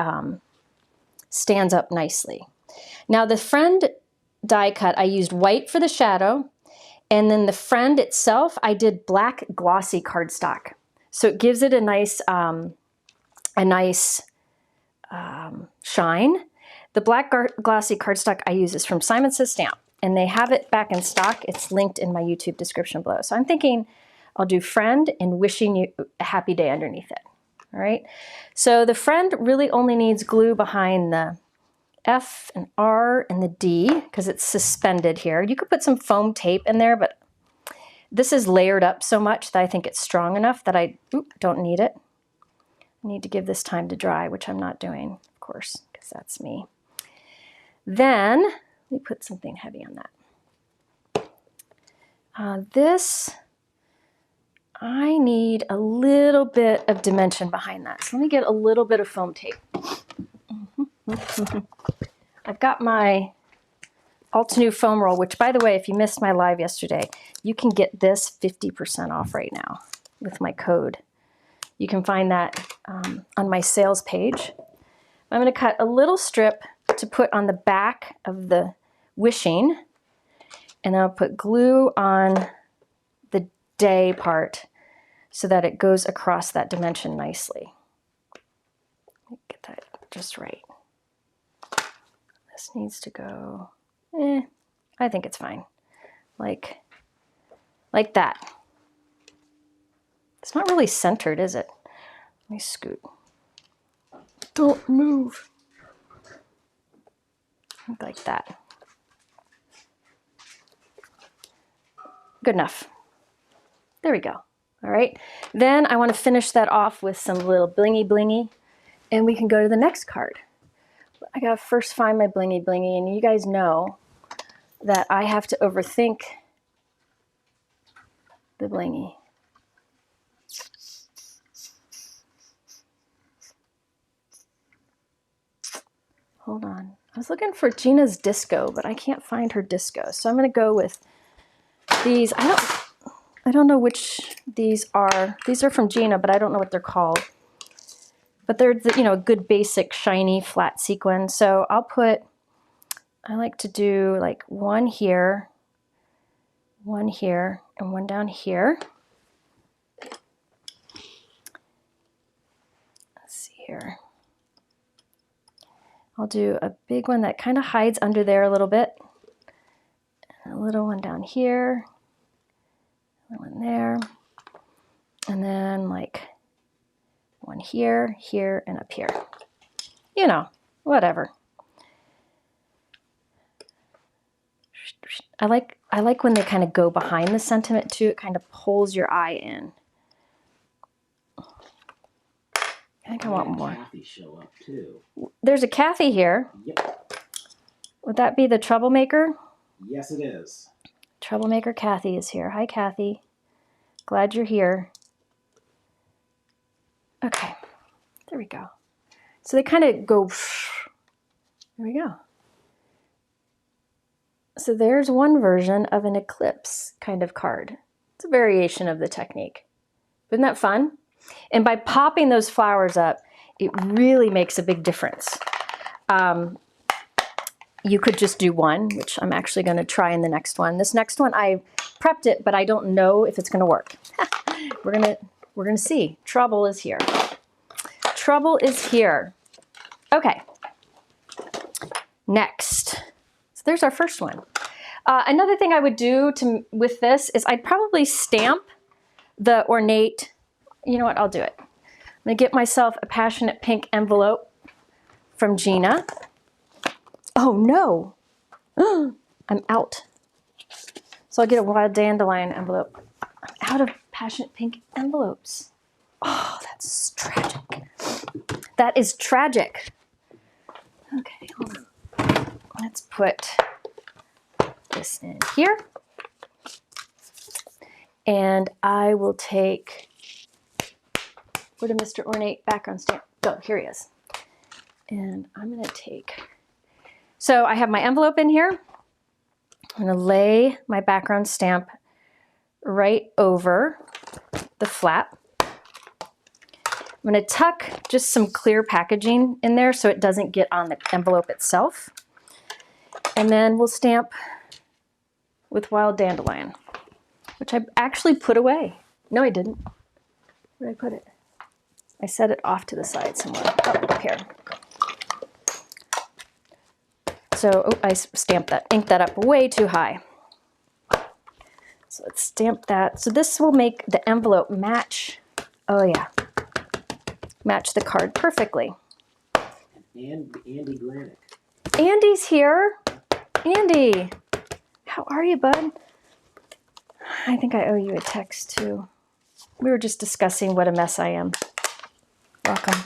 stands up nicely. Now the Friend die cut, I used white for the shadow, and then the Friend itself, I did black glossy cardstock. So it gives it a nice shine. The black glossy cardstock I use is from Simon Says Stamp, and they have it back in stock. It's linked in my YouTube description below. So I'm thinking I'll do Friend and wishing you a happy day underneath it. All right. So the Friend really only needs glue behind the F and R and the D because it's suspended here. You could put some foam tape in there, but this is layered up so much that I think it's strong enough that I don't need it. I need to give this time to dry, which I'm not doing, of course, because that's me. Then, let me put something heavy on that. This, I need a little bit of dimension behind that. So let me get a little bit of foam tape. I've got my Altenew foam roll, which, by the way, if you missed my live yesterday, you can get this 50% off right now with my code. You can find that on my sales page. I'm going to cut a little strip to put on the back of the wishing, and I'll put glue on the day part so that it goes across that dimension nicely. Get that just right. This needs to go, I think it's fine. Like that. It's not really centered, is it? Let me scoot. Don't move. Like that. Good enough. There we go. All right. Then I want to finish that off with some little blingy blingy, and we can go to the next card. I gotta first find my blingy blingy, and you guys know that I have to overthink the blingy. Hold on. I was looking for Gina's disco, but I can't find her disco. So I'm going to go with these. I don't know which these are. These are from Gina, but I don't know what they're called. But they're, you know, a good basic shiny flat sequin. So I'll put, I like to do like one here, and one down here. Let's see here. I'll do a big one that kind of hides under there a little bit. And a little one down here. One there. And then like one here, here, and up here. You know, whatever. I like when they kind of go behind the sentiment too. It kind of pulls your eye in. I think I want more. Kathy show up too. There's a Kathy here. Yep. Would that be the troublemaker? Yes, it is. Troublemaker Kathy is here. Hi, Kathy. Glad you're here. Okay, there we go. So they kind of go, there we go. So there's one version of an Eclipse kind of card. It's a variation of the technique. Isn't that fun? And by popping those flowers up, it really makes a big difference. You could just do one, which I'm actually going to try in the next one. This next one, I prepped it, but I don't know if it's going to work. We're gonna see. Trouble is here. Trouble is here. Okay. Next. So there's our first one. Another thing I would do with this is I'd probably stamp the Ornate. You know what? I'll do it. I'm going to get myself a Passionate Pink envelope from Gina. Oh, no. I'm out. So I'll get a Wild Dandelion envelope. I'm out of Passionate Pink envelopes. Oh, that's tragic. That is tragic. Okay, hold on. Let's put this in here. And I will take, where did Mr. Ornate background stamp go? Here he is. And I'm going to take, so I have my envelope in here. I'm going to lay my background stamp right over the flap. I'm going to tuck just some clear packaging in there so it doesn't get on the envelope itself. And then we'll stamp with Wild Dandelion, which I actually put away. No, I didn't. Where did I put it? I set it off to the side somewhere. Oh, up here. So I stamped that, inked that up way too high. So let's stamp that. So this will make the envelope match. Oh yeah, match the card perfectly. And Andy Granick. Andy's here. Andy, how are you, bud? I think I owe you a text too. We were just discussing what a mess I am. Welcome.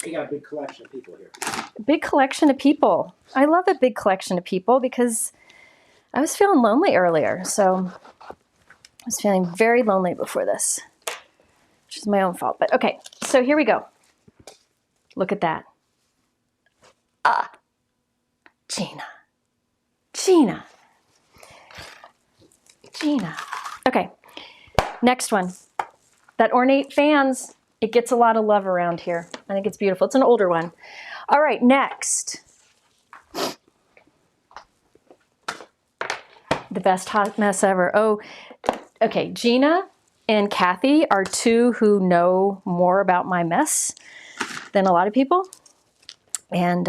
We got a big collection of people here. A big collection of people. I love a big collection of people because I was feeling lonely earlier. So I was feeling very lonely before this, which is my own fault. But okay, so here we go. Look at that. Ah, Gina. Gina. Gina. Okay, next one. That Ornate fans, it gets a lot of love around here. I think it's beautiful. It's an older one. All right, next. The best hot mess ever. Oh, okay, Gina and Kathy are two who know more about my mess than a lot of people. And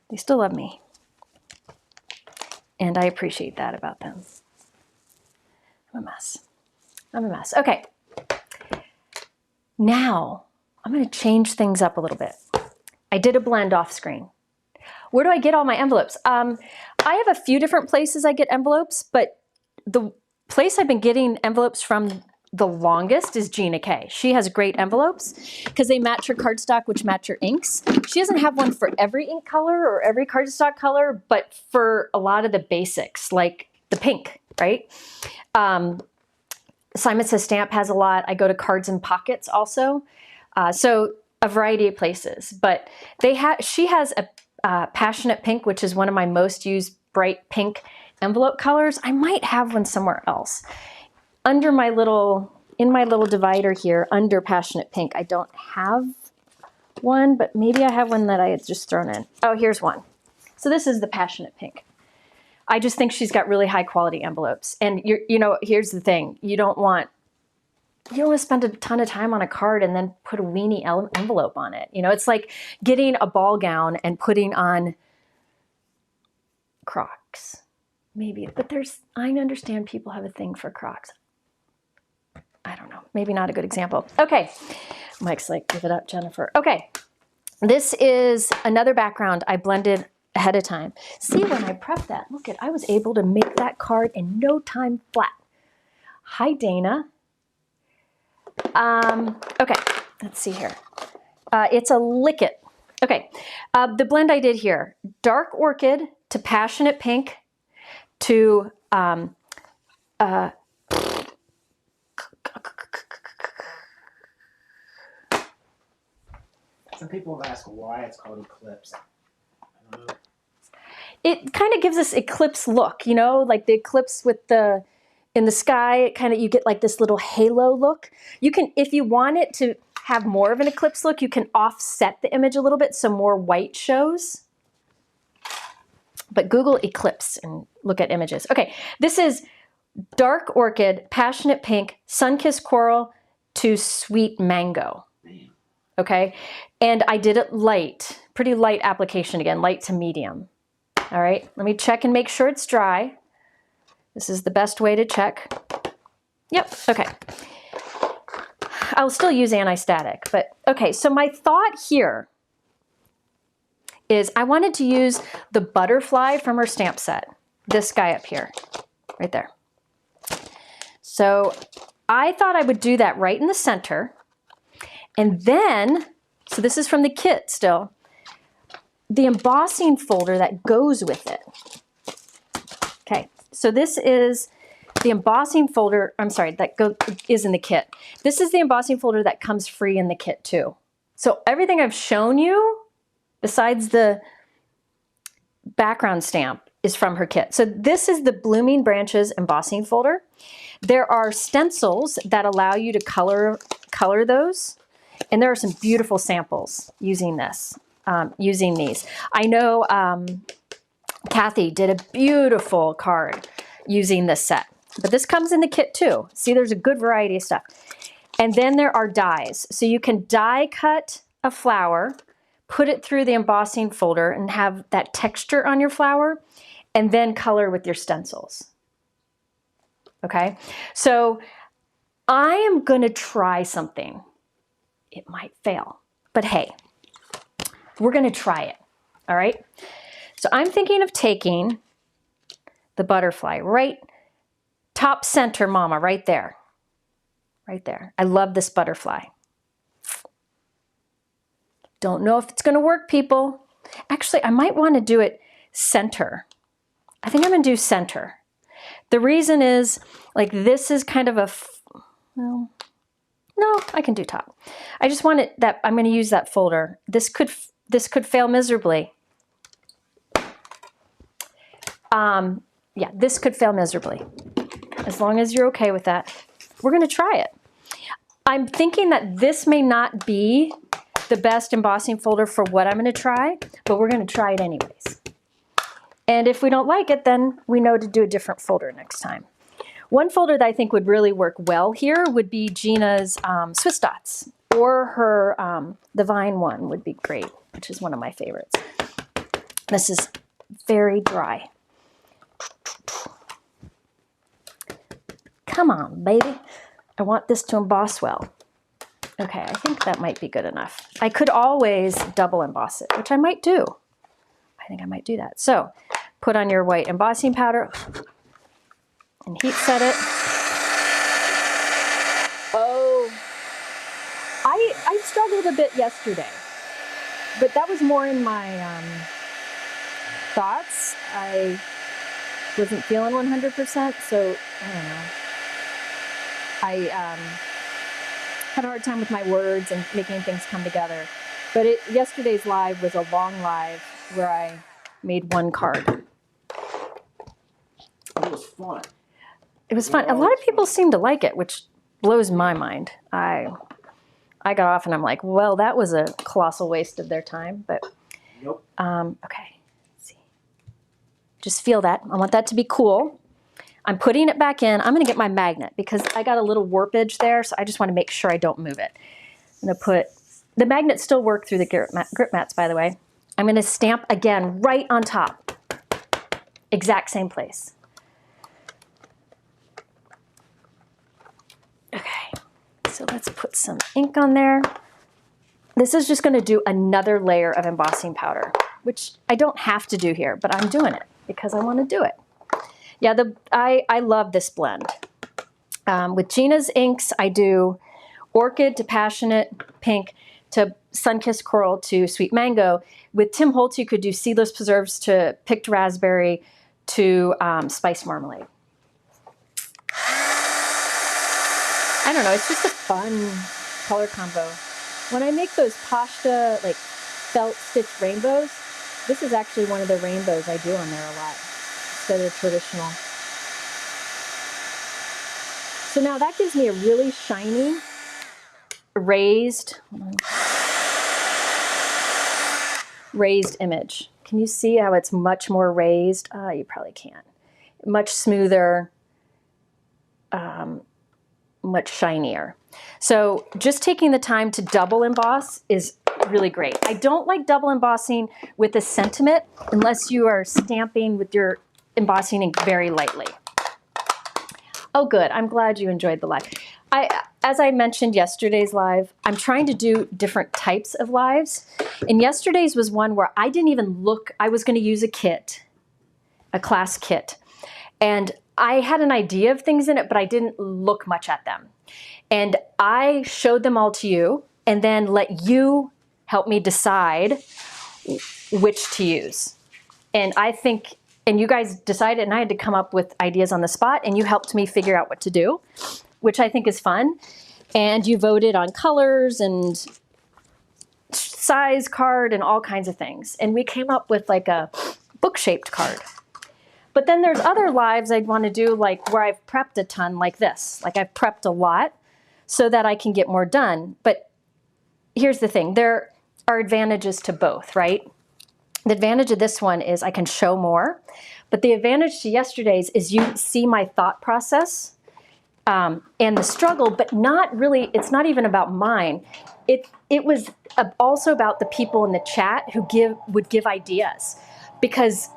they still love me. And I appreciate that about them. I'm a mess. I'm a mess. Okay. Now, I'm going to change things up a little bit. I did a blend off screen. Where do I get all my envelopes? I have a few different places I get envelopes, but the place I've been getting envelopes from the longest is Gina K. She has great envelopes because they match her cardstock, which match her inks. She doesn't have one for every ink color or every cardstock color, but for a lot of the basics, like the pink, right? Simon Says Stamp has a lot. I go to Cards and Pockets also. So a variety of places, but she has a Passionate Pink, which is one of my most used bright pink envelope colors. I might have one somewhere else. In my little divider here, under Passionate Pink, I don't have one, but maybe I have one that I had just thrown in. Oh, here's one. So this is the Passionate Pink. I just think she's got really high quality envelopes. And you know, here's the thing. You don't want to spend a ton of time on a card and then put a weenie envelope on it. You know, it's like getting a ball gown and putting on Crocs. Maybe, but I understand people have a thing for Crocs. I don't know, maybe not a good example. Okay, Mike's like, give it up, Jennifer. Okay, this is another background I blended ahead of time. See, when I prepped that, look I was able to make that card in no time flat. Hi, Dana. Okay, let's see here. It's a Lick It. Okay, the blend I did here, Dark Orchid to Passionate Pink to Some people have asked why it's called Eclipse. I don't know. It kind of gives this eclipse look, you know, like the eclipse with in the sky, you get like this little halo look. You can, if you want it to have more of an eclipse look, you can offset the image a little bit so more white shows. But Google Eclipse and look at images. Okay, this is Dark Orchid, Passionate Pink, Sunkissed Coral to Sweet Mango. Okay, and I did it light, pretty light application again, light to medium. All right, let me check and make sure it's dry. This is the best way to check. Yep, okay. I'll still use anti-static, but okay, so my thought here is I wanted to use the butterfly from her stamp set, this guy up here, right there. So I thought I would do that right in the center. And then, so this is from the kit still, the embossing folder that goes with it. Okay, so this is the embossing folder, I'm sorry, that is in the kit. This is the embossing folder that comes free in the kit too. So everything I've shown you, besides the background stamp, is from her kit. So this is the Blooming Branches embossing folder. There are stencils that allow you to color those. And there are some beautiful samples using this, using these. I know Kathy did a beautiful card using this set. But this comes in the kit too. See, there's a good variety of stuff. And then there are dies. So you can die cut a flower, put it through the embossing folder and have that texture on your flower, and then color with your stencils. Okay, so I am gonna try something. It might fail, but hey, we're gonna try it, all right? So I'm thinking of taking the butterfly right top center, mama, right there. Right there. I love this butterfly. Don't know if it's gonna work, people. Actually, I might wanna do it center. I think I'm gonna do center. The reason is, like, this is kind of a, well, no, I can do top. I just want it that, I'm gonna use that folder. This could fail miserably. Yeah, this could fail miserably. As long as you're okay with that, we're gonna try it. I'm thinking that this may not be the best embossing folder for what I'm gonna try, but we're gonna try it anyways. And if we don't like it, then we know to do a different folder next time. One folder that I think would really work well here would be Gina's Swiss Dots, or her, the Vine one would be great, which is one of my favorites. This is very dry. Come on, baby. I want this to emboss well. Okay, I think that might be good enough. I could always double emboss it, which I might do. I think I might do that. So, put on your white embossing powder and heat set it. Oh, I struggled a bit yesterday, but that was more in my thoughts. I wasn't feeling 100%, so I don't know. I had a hard time with my words and making things come together. But yesterday's live was a long live where I made one card. It was fun. It was fun. A lot of people seem to like it, which blows my mind. I got off and I'm like, well, that was a colossal waste of their time. But Nope. okay, let's see. Just feel that. I want that to be cool. I'm putting it back in. I'm going to get my magnet because I got a little warpage there, so I just want to make sure I don't move it. I'm going to put, the magnets still work through the grip mats, by the way. I'm going to stamp again right on top. Exact same place. Okay, so let's put some ink on there. This is just going to do another layer of embossing powder, which I don't have to do here, but I'm doing it because I want to do it. Yeah, I love this blend. With Gina's inks, I do Orchid to Passionate Pink to Sunkissed Coral to Sweet Mango. With Tim Holtz, you could do Seedless Preserves to Picked Raspberry to Spiced Marmalade. I don't know, it's just a fun color combo. When I make those pasta, like felt stitch rainbows, this is actually one of the rainbows I do on there a lot. Instead of traditional. So now that gives me a really shiny, raised image. Can you see how it's much more raised? You probably can't. Much smoother, much shinier. So just taking the time to double emboss is really great. I don't like double embossing with a sentiment unless you are stamping with your embossing ink very lightly. Oh, good. I'm glad you enjoyed the live. As I mentioned yesterday's live, I'm trying to do different types of lives. And yesterday's was one where I didn't even look. I was going to use a kit, a class kit. And I had an idea of things in it, but I didn't look much at them. And I showed them all to you and then let you help me decide which to use. And I think, and you guys decided, and I had to come up with ideas on the spot, and you helped me figure out what to do, which I think is fun. And you voted on colors and size card and all kinds of things. And we came up with like a book-shaped card. But then there's other lives I'd want to do, like where I've prepped a ton like this. Like I've prepped a lot so that I can get more done. But here's the thing, there are advantages to both, right? The advantage of this one is I can show more, but the advantage to yesterday's is you see my thought process and the struggle, but not really, it's not even about mine. It was also about the people in the chat who would give ideas, because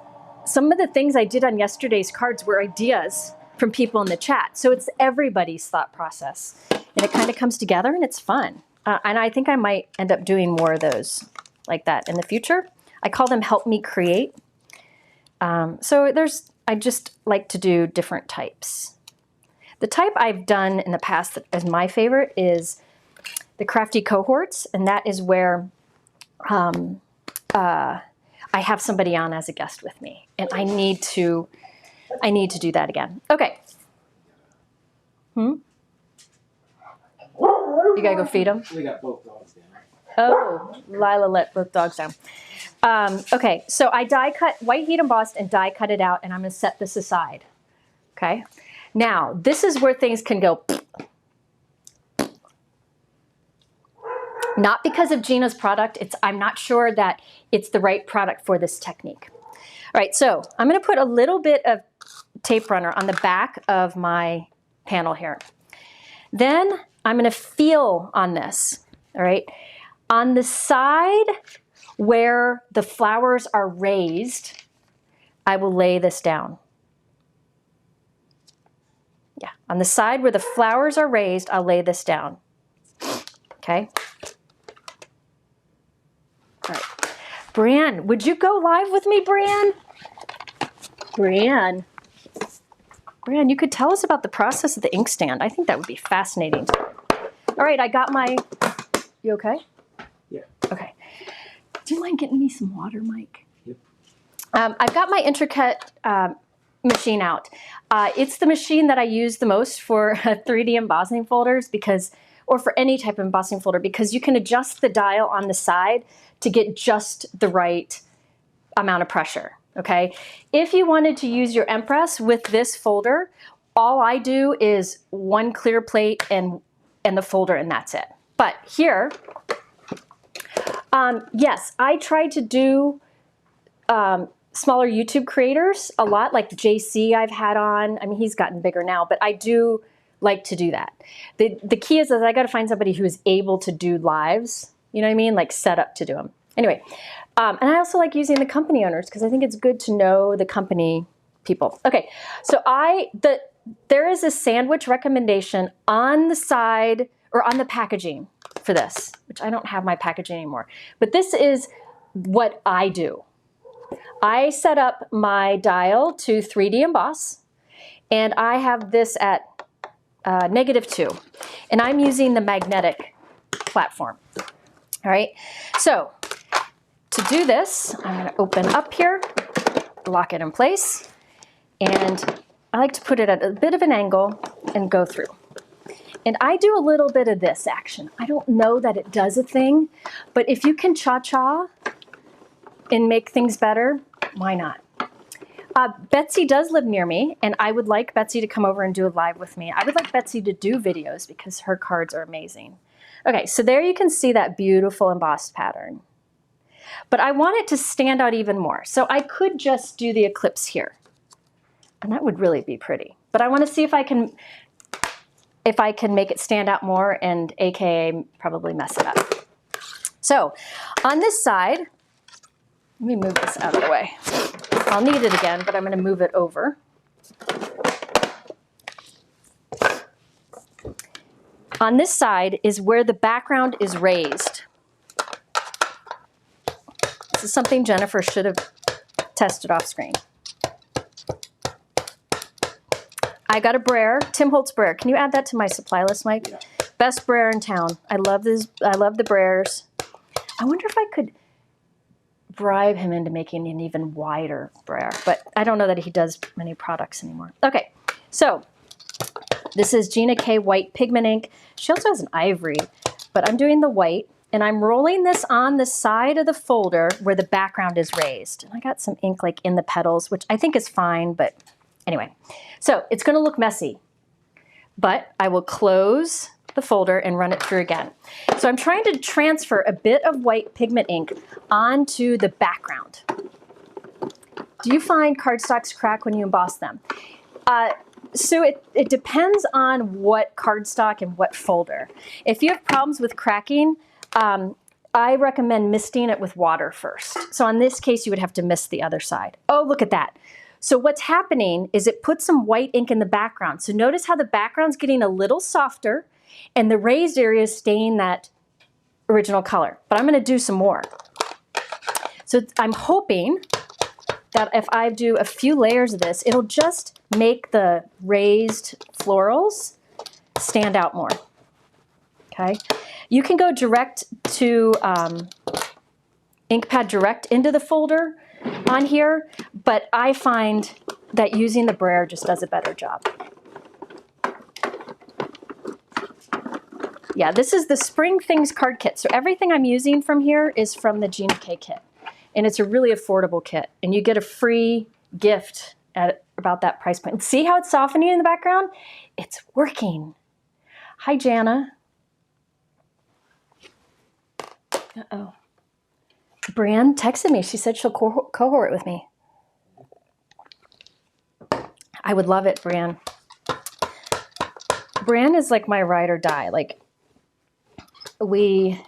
some of the things I did on yesterday's cards were ideas from people in the chat. So it's everybody's thought process, and it kind of comes together and it's fun. And I think I might end up doing more of those like that in the future. I call them Help Me Create. So I just like to do different types. The type I've done in the past that is my favorite is the Crafty Cohorts, and that is where I have somebody on as a guest with me, and I need to do that again. Okay. You gotta go feed them? We got both dogs down. Oh, Lila let both dogs down. Okay, so I die cut, white heat embossed and die cut it out, and I'm gonna set this aside. Okay. Now, this is where things can go. Not because of Gina's product. I'm not sure that it's the right product for this technique. All right, so I'm going to put a little bit of tape runner on the back of my panel here. Then I'm going to feel on this, all right? On the side where the flowers are raised, I will lay this down. Yeah, on the side where the flowers are raised, I'll lay this down. Okay? All right. Brianne, would you go live with me, Brianne? Brianne, you could tell us about the process of the inkstand. I think that would be fascinating. All right, I got my, you okay? Yeah. Okay. Do you mind getting me some water, Mike? Yep. I've got my Intri-Cut machine out. It's the machine that I use the most for 3D embossing folders or for any type of embossing folder, because you can adjust the dial on the side to get just the right amount of pressure, okay? If you wanted to use your Empress with this folder, all I do is one clear plate and the folder, and that's it. But here, yes, I try to do smaller YouTube creators a lot, like JC I've had on. I mean, he's gotten bigger now, but I do like to do that. The key is that I got to find somebody who is able to do lives, you know what I mean? Like set up to do them. Anyway, and I also like using the company owners because I think it's good to know the company people. Okay, so there is a sandwich recommendation on the side or on the packaging for this, which I don't have my packaging anymore. But this is what I do. I set up my dial to 3D emboss, and I have this at -2, and I'm using the magnetic platform. All right, so to do this, I'm going to open up here, lock it in place, and I like to put it at a bit of an angle and go through. And I do a little bit of this action. I don't know that it does a thing, but if you can cha-cha and make things better, why not? Betsy does live near me, and I would like Betsy to come over and do a live with me. I would like Betsy to do videos because her cards are amazing. Okay, so there you can see that beautiful embossed pattern. But I want it to stand out even more. So I could just do the Eclipse here, and that would really be pretty. But I want to see if I can make it stand out more and AKA probably mess it up. So on this side, let me move this out of the way. I'll need it again, but I'm going to move it over. On this side is where the background is raised. This is something Jennifer should have tested off screen. I got a brayer, Tim Holtz brayer. Can you add that to my supply list, Mike? Yeah. Best brayer in town. I love this. I love the brayers. I wonder if I could bribe him into making an even wider brayer, but I don't know that he does many products anymore. Okay, so this is Gina K White Pigment Ink. She also has an ivory, but I'm doing the white, and I'm rolling this on the side of the folder where the background is raised. And I got some ink like in the petals, which I think is fine, but anyway. So it's gonna look messy, but I will close the folder and run it through again. So I'm trying to transfer a bit of white pigment ink onto the background. Do you find cardstocks crack when you emboss them? So it depends on what cardstock and what folder. If you have problems with cracking, I recommend misting it with water first. So in this case, you would have to mist the other side. Oh, look at that. So what's happening is it puts some white ink in the background. So notice how the background's getting a little softer and the raised area is staying that original color. But I'm going to do some more. So I'm hoping that if I do a few layers of this, it'll just make the raised florals stand out more. Okay. You can go direct to ink pad direct into the folder on here, but I find that using the brayer just does a better job. Yeah, this is the Spring Things card kit. So everything I'm using from here is from the Gina K kit. And it's a really affordable kit. And you get a free gift at about that price point. See how it's softening in the background? It's working. Hi, Jana. Uh-oh. Brienne texted me. She said she'll cohort with me. I would love it, Brienne. Brienne is like my ride or die. Like, we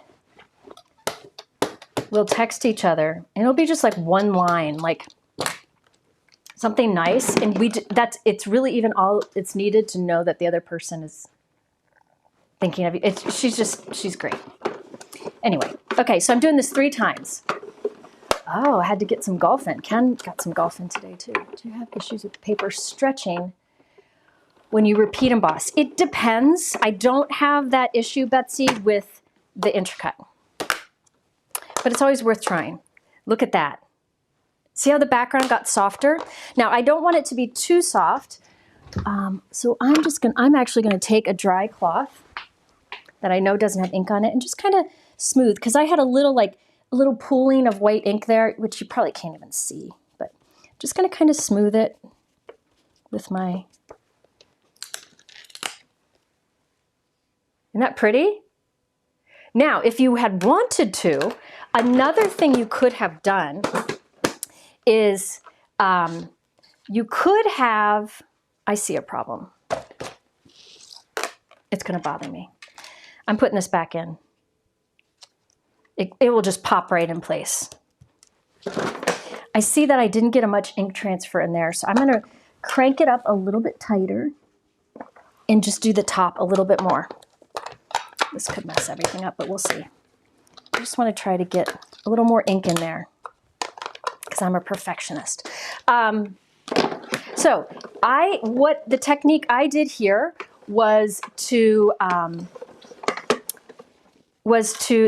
will text each other, and it'll be just like one line, like something nice, and it's really even all it's needed to know that the other person is thinking of you. She's great. Anyway, okay, so I'm doing this 3 times. Oh, I had to get some golf in. Ken got some golf in today too. Do you have issues with paper stretching when you repeat emboss? It depends. I don't have that issue, Betsy, with the Intri-Cut. But it's always worth trying. Look at that. See how the background got softer? Now, I don't want it to be too soft. So I'm actually gonna take a dry cloth that I know doesn't have ink on it and just kind of smooth, because I had a little pooling of white ink there, which you probably can't even see, but just gonna kind of smooth it with my, isn't that pretty? Now, if you had wanted to, another thing you could have done is you could have, I see a problem. It's gonna bother me. I'm putting this back in. It will just pop right in place. I see that I didn't get much ink transfer in there, so I'm gonna crank it up a little bit tighter and just do the top a little bit more. This could mess everything up, but we'll see. I just want to try to get a little more ink in there because I'm a perfectionist. So what the technique I did here was to,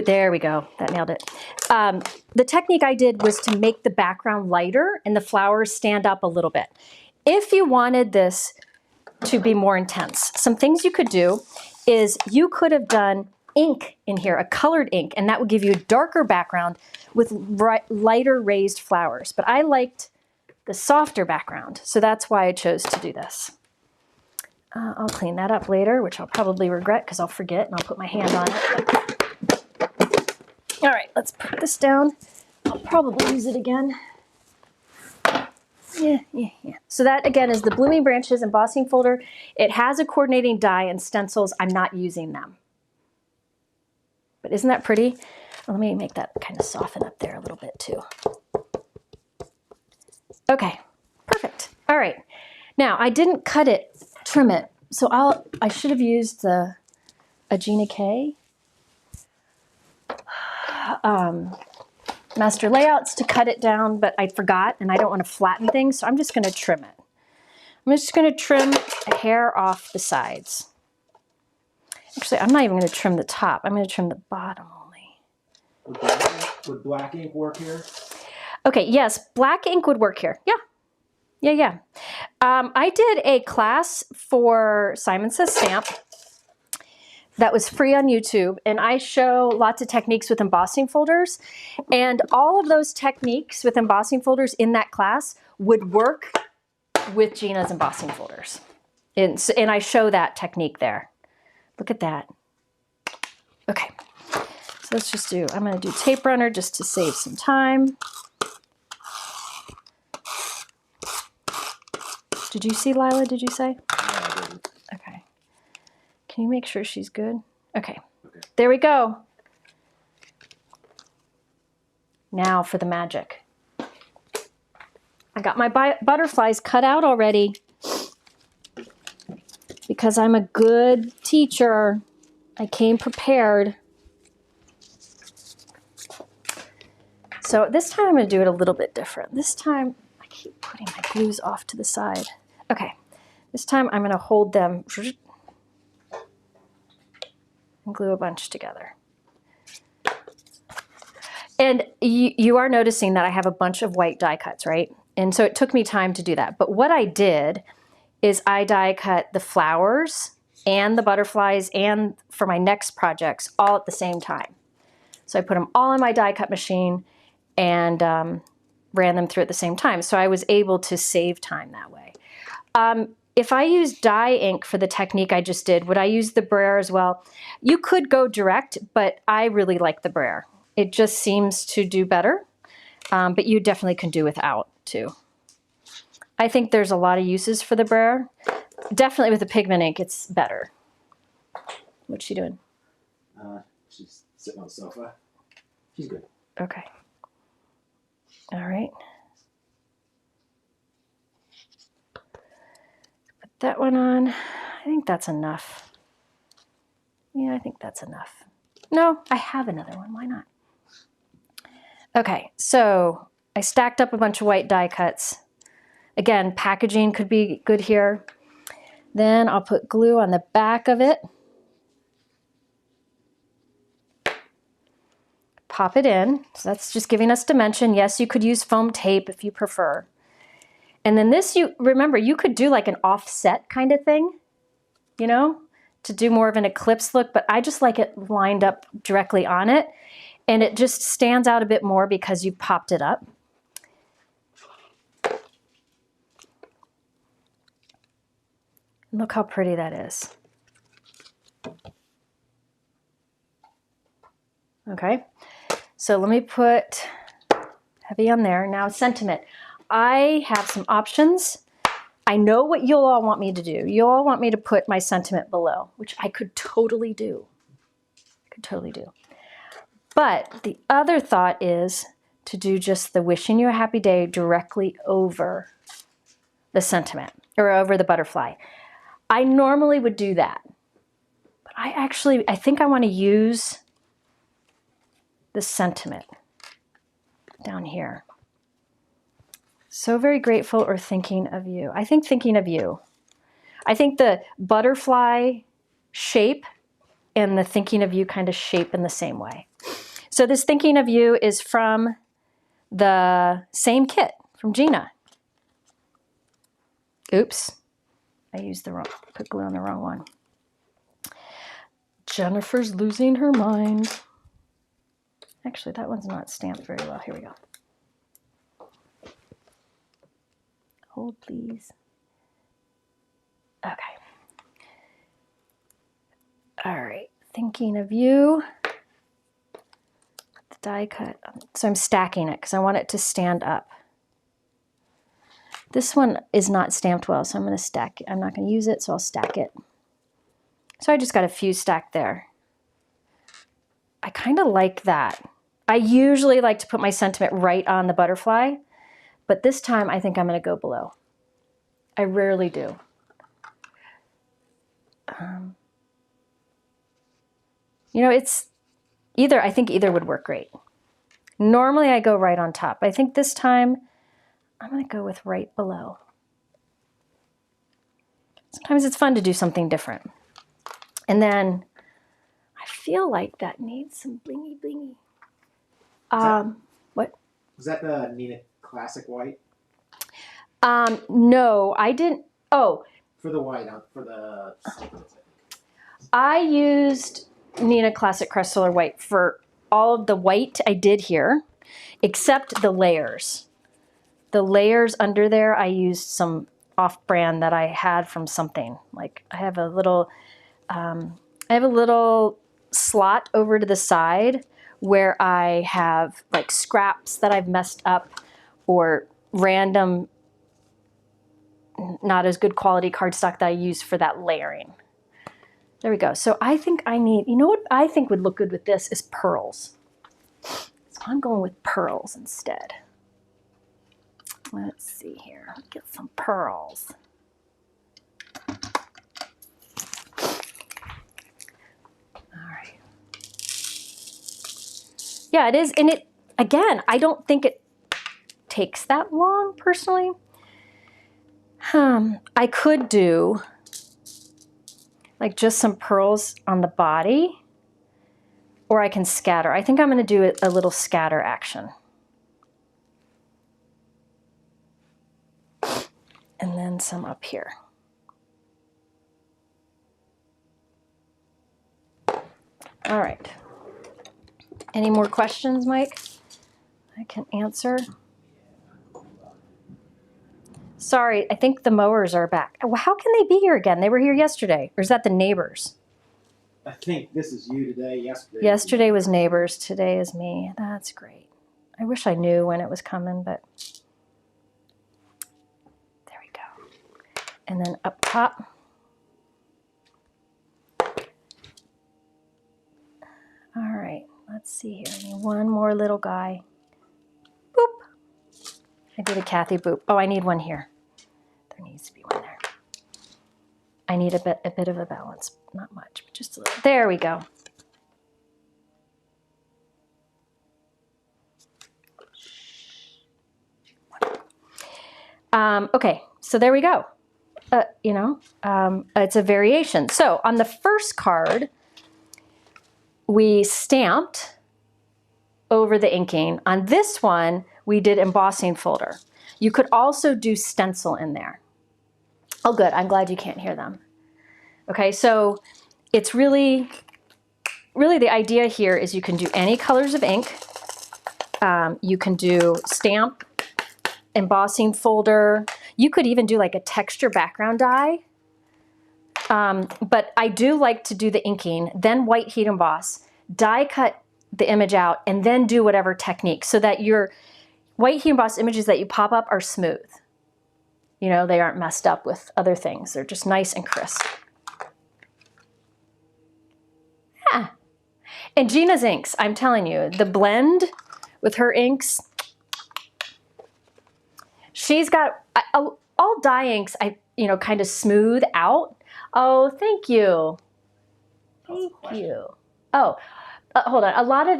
there we go, that nailed it. The technique I did was to make the background lighter and the flowers stand up a little bit. If you wanted this to be more intense, some things you could do is you could have done ink in here, a colored ink, and that would give you a darker background with lighter raised flowers. But I liked the softer background, so that's why I chose to do this. I'll clean that up later, which I'll probably regret because I'll forget and I'll put my hand on it. All right, let's put this down. I'll probably use it again. Yeah. So that, again, is the Blooming Branches embossing folder. It has a coordinating die and stencils. I'm not using them. But isn't that pretty? Well, let me make that kind of soften up there a little bit too. Okay, perfect. All right. Now, I didn't cut it, trim it. So I should have used a Gina K Master Layouts to cut it down, but I forgot and I don't want to flatten things, so I'm just going to trim it. I'm just going to trim a hair off the sides. Actually, I'm not even going to trim the top. I'm going to trim the bottom only. Would black ink work here? Okay, yes, black ink would work here. Yeah. I did a class for Simon Says Stamp that was free on YouTube, and I show lots of techniques with embossing folders, and all of those techniques with embossing folders in that class would work with Gina's embossing folders. And I show that technique there. Look at that. Okay, so let's just do, I'm going to do tape runner just to save some time. Did you see Lila, did you say? No, I didn't. Okay. Can you make sure she's good? Okay. Okay. There we go. Now for the magic. I got my butterflies cut out already because I'm a good teacher. I came prepared. So this time I'm going to do it a little bit different. This time, I keep putting my glues off to the side. Okay, this time I'm going to hold them and glue a bunch together. And you are noticing that I have a bunch of white die cuts, right? And so it took me time to do that. But what I did is I die cut the flowers and the butterflies and for my next projects all at the same time. So I put them all in my die cut machine and ran them through at the same time. So I was able to save time that way. If I use dye ink for the technique I just did, would I use the brayer as well? You could go direct, but I really like the brayer. It just seems to do better, but you definitely can do without too. I think there's a lot of uses for the brayer. Definitely with the pigment ink, it's better. What's she doing? She's sitting on the sofa. She's good. Okay. All right. Put that one on. I think that's enough. Yeah, I think that's enough. No, I have another one. Why not? Okay, so I stacked up a bunch of white die cuts. Again, packaging could be good here. Then I'll put glue on the back of it. Pop it in. So that's just giving us dimension. Yes, you could use foam tape if you prefer. And then this, remember, you could do like an offset kind of thing, you know, to do more of an eclipse look, but I just like it lined up directly on it. And it just stands out a bit more because you popped it up. Look how pretty that is. Okay, so let me put heavy on there. Now sentiment. I have some options. I know what you'll all want me to do. You'll all want me to put my sentiment below, which I could totally do. I could totally do. But the other thought is to do just the wishing you a happy day directly over the sentiment or over the butterfly. I normally would do that, but I think I want to use the sentiment down here. So very grateful or thinking of you. I think thinking of you. I think the butterfly shape and the thinking of you kind of shape in the same way. So this thinking of you is from the same kit from Gina. Oops. I used the wrong, put glue on the wrong one. Jennifer's losing her mind. Actually, that one's not stamped very well. Here we go. Hold, please. Okay. All right. Thinking of you. The die cut. So I'm stacking it because I want it to stand up. This one is not stamped well, so I'm going to stack it. I'm not going to use it, so I'll stack it. So I just got a few stacked there. I kind of like that. I usually like to put my sentiment right on the butterfly, but this time I think I'm going to go below. I rarely do. You know, it's either, I think either would work great. Normally I go right on top. I think this time I'm going to go with right below. Sometimes it's fun to do something different. And then I feel like that needs some blingy blingy. What? Was that the Nina Classic White? No, I didn't. Oh. For the white, for the... I used Nina Classic Crest Solar White for all of the white I did here, except the layers. The layers under there, I used some off-brand that I had from something. Like I have a little slot over to the side where I have like scraps that I've messed up or random not as good quality cardstock that I use for that layering. There we go. So I think I need, you know what I think would look good with this is pearls. So I'm going with pearls instead. Let's see here. Get some pearls. All right. Yeah, it is. And it, again, I don't think it takes that long personally. I could do like just some pearls on the body, or I can scatter. I think I'm going to do a little scatter action. And then some up here. All right. Any more questions, Mike? I can answer. Sorry, I think the mowers are back. How can they be here again? They were here yesterday. Or is that the neighbors? I think this is you today. Yesterday was neighbors. Today is me. That's great. I wish I knew when it was coming, but there we go. And then up top. All right, let's see here. I need one more little guy. Boop. I did a Kathy boop. Oh, I need one here. There needs to be one there. I need a bit of a balance. Not much, but just a little. There we go. Okay, so there we go. It's a variation. So on the first card, we stamped over the inking. On this one, we did embossing folder. You could also do stencil in there. Oh, good. I'm glad you can't hear them. Okay, so it's really the idea here is you can do any colors of ink. You can do stamp, embossing folder. You could even do like a texture background die. But I do like to do the inking, then white heat emboss, die cut the image out, and then do whatever technique so that your white heat emboss images that you pop up are smooth. You know, they aren't messed up with other things. They're just nice and crisp. Yeah. And Gina's inks, I'm telling you, the blend with her inks, she's got, all dye inks, kind of smooth out. Oh, thank you. Thank you. Oh, hold on. A lot of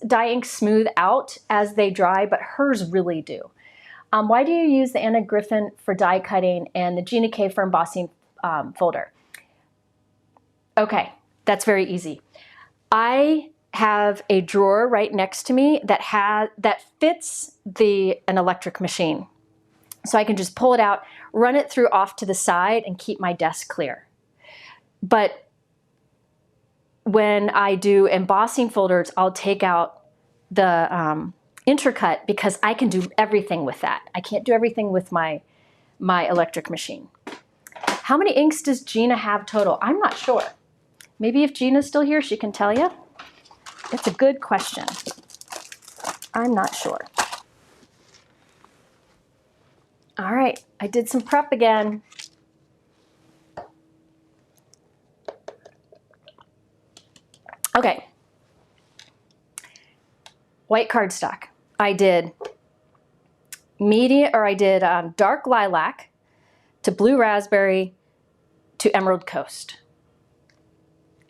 dye inks smooth out as they dry, but hers really do. Why do you use the Anna Griffin for die cutting and the Gina K for embossing folder? Okay, that's very easy. I have a drawer right next to me that fits an electric machine. So I can just pull it out, run it through off to the side, and keep my desk clear. But when I do embossing folders, I'll take out the Intri-Cut because I can do everything with that. I can't do everything with my electric machine. How many inks does Gina have total? I'm not sure. Maybe if Gina's still here, she can tell you. It's a good question. I'm not sure. All right, I did some prep again. Okay. White cardstock. I did dark lilac to blue raspberry to emerald coast.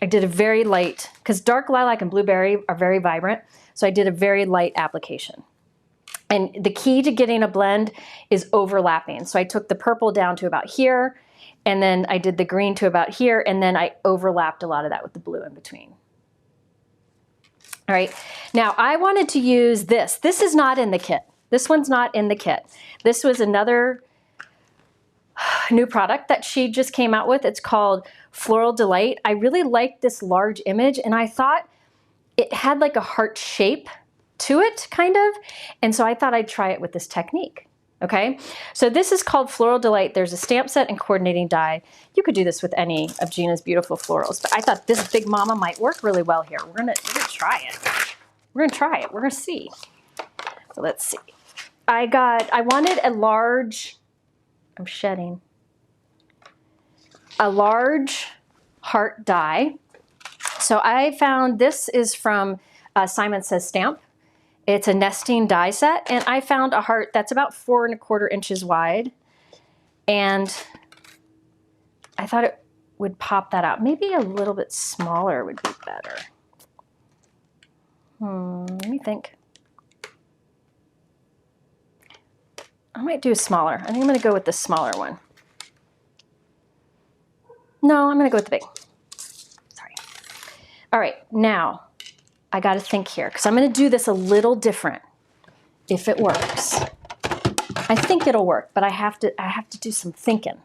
I did a very light, because dark lilac and blueberry are very vibrant, so I did a very light application. And the key to getting a blend is overlapping. So I took the purple down to about here, and then I did the green to about here, and then I overlapped a lot of that with the blue in between. All right, now I wanted to use this. This is not in the kit. This one's not in the kit. This was another new product that she just came out with. It's called Floral Delight. I really liked this large image, and I thought it had like a heart shape to it, kind of. And so I thought I'd try it with this technique. Okay, so this is called Floral Delight. There's a stamp set and coordinating die. You could do this with any of Gina's beautiful florals, but I thought this Big Mama might work really well here. We're gonna try it. We're gonna try it. We're gonna see. So let's see. I wanted a large, I'm shedding, a large heart die. So I found this is from Simon Says Stamp. It's a nesting die set, and I found a heart that's about 4 1/4 inches wide, and I thought it would pop that out. Maybe a little bit smaller would be better. Let me think. I might do a smaller. I think I'm going to go with the smaller one. No, I'm going to go with the big. Sorry. All right, now I got to think here because I'm going to do this a little different if it works. I think it'll work, but I have to do some thinking.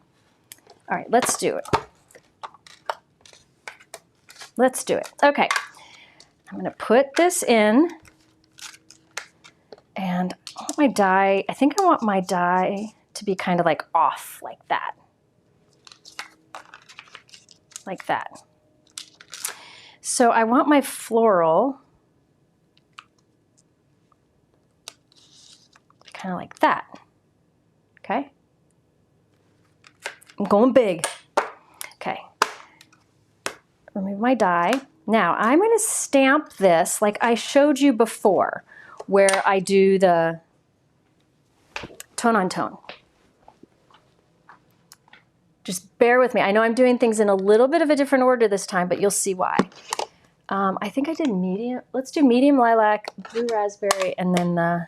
All right, let's do it. Let's do it. Okay. I'm going to put this in, and I want my die, I think I want my die to be kind of like off like that. Like that. So I want my floral kind of like that. Okay. I'm going big. Okay. Remove my die. Now I'm going to stamp this like I showed you before, where I do the tone on tone. Just bear with me. I know I'm doing things in a little bit of a different order this time, but you'll see why. I think I did medium. Let's do medium lilac, blue raspberry, and then the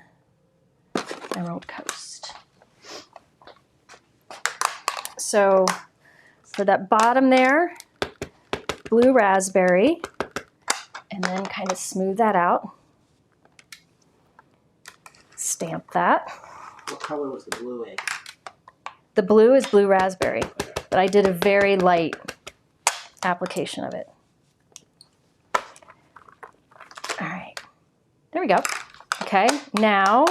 Emerald Coast. So for that bottom there, blue raspberry, and then kind of smooth that out. Stamp that. What color was the blue ink? The blue is blue raspberry, but I did a very light application of it. All right, there we go. Okay, now,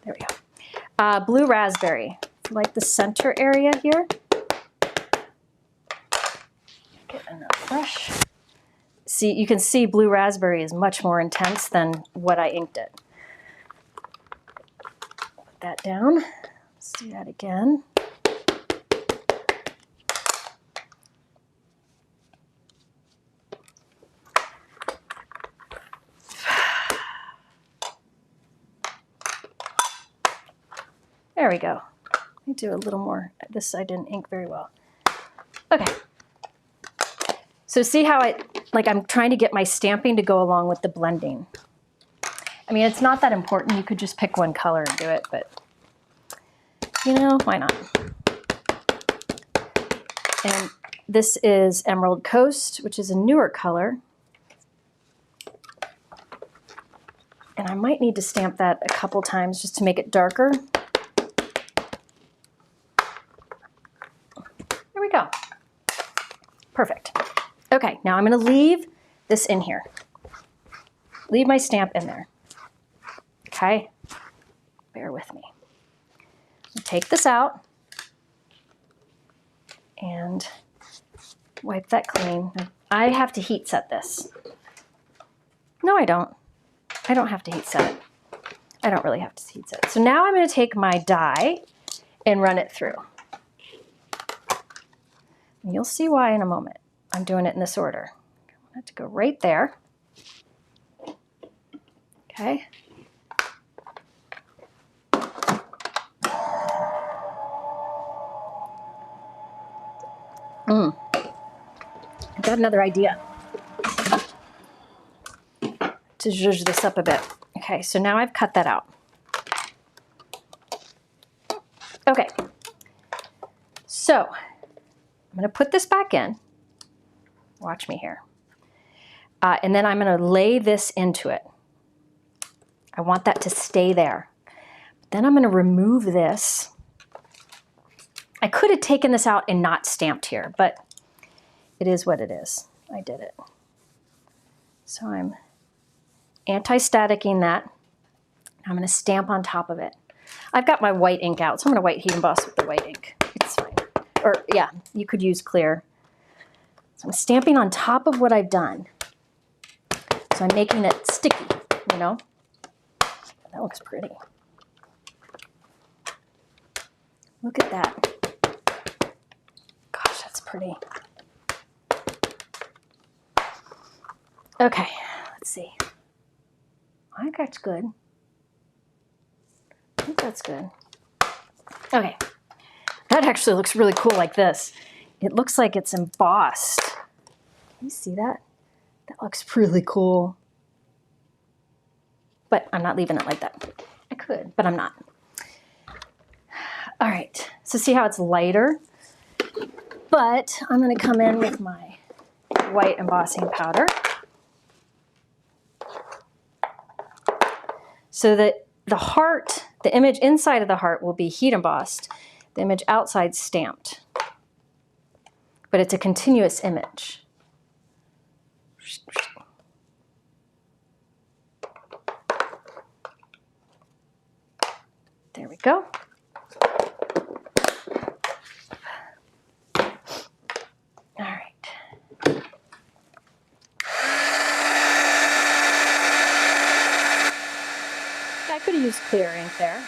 there we go. Blue raspberry, like the center area here. Get another brush. See, you can see blue raspberry is much more intense than what I inked it. Put that down. Let's do that again. There we go. Let me do a little more. This I didn't ink very well. Okay. So see how I'm trying to get my stamping to go along with the blending. I mean, it's not that important. You could just pick one color and do it, but you know, why not? And this is Emerald Coast, which is a newer color. And I might need to stamp that a couple times just to make it darker. There we go. Perfect. Okay, now I'm going to leave this in here. Leave my stamp in there. Okay, bear with me. Take this out and wipe that clean. I have to heat set this. No, I don't. I don't have to heat set it. I don't really have to heat set it. So now I'm going to take my die and run it through. And you'll see why in a moment. I'm doing it in this order. I want it to go right there. Okay. I got another idea to zhuzh this up a bit. Okay, so now I've cut that out. Okay, so I'm going to put this back in. Watch me here. And then I'm going to lay this into it. I want that to stay there. Then I'm going to remove this. I could have taken this out and not stamped here, but it is what it is. I did it. So I'm anti-staticking that. I'm going to stamp on top of it. I've got my white ink out, so I'm going to white heat emboss with the white ink. It's fine. Or yeah, you could use clear. So I'm stamping on top of what I've done. So I'm making it sticky, you know. That looks pretty. Look at that. Gosh, that's pretty. Okay, let's see. I think that's good. I think that's good. Okay. That actually looks really cool like this. It looks like it's embossed. Can you see that? That looks really cool. But I'm not leaving it like that. I could, but I'm not. All right, so see how it's lighter? But I'm gonna come in with my white embossing powder so that the heart, the image inside of the heart will be heat embossed, the image outside stamped. But it's a continuous image. There we go. All right. I could have used clear ink there.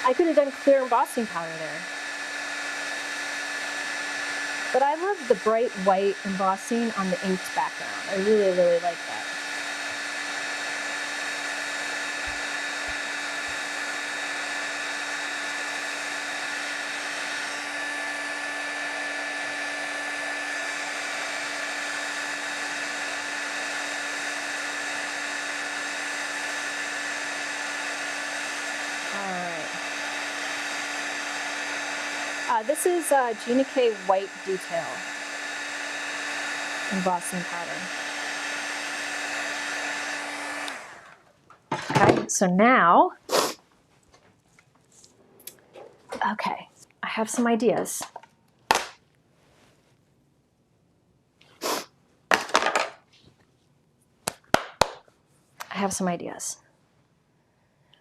I could have done clear embossing powder there. But I love the bright white embossing on the inked background. I really, really like that. This is Gina K White Detail embossing powder. Okay, so now, okay, I have some ideas.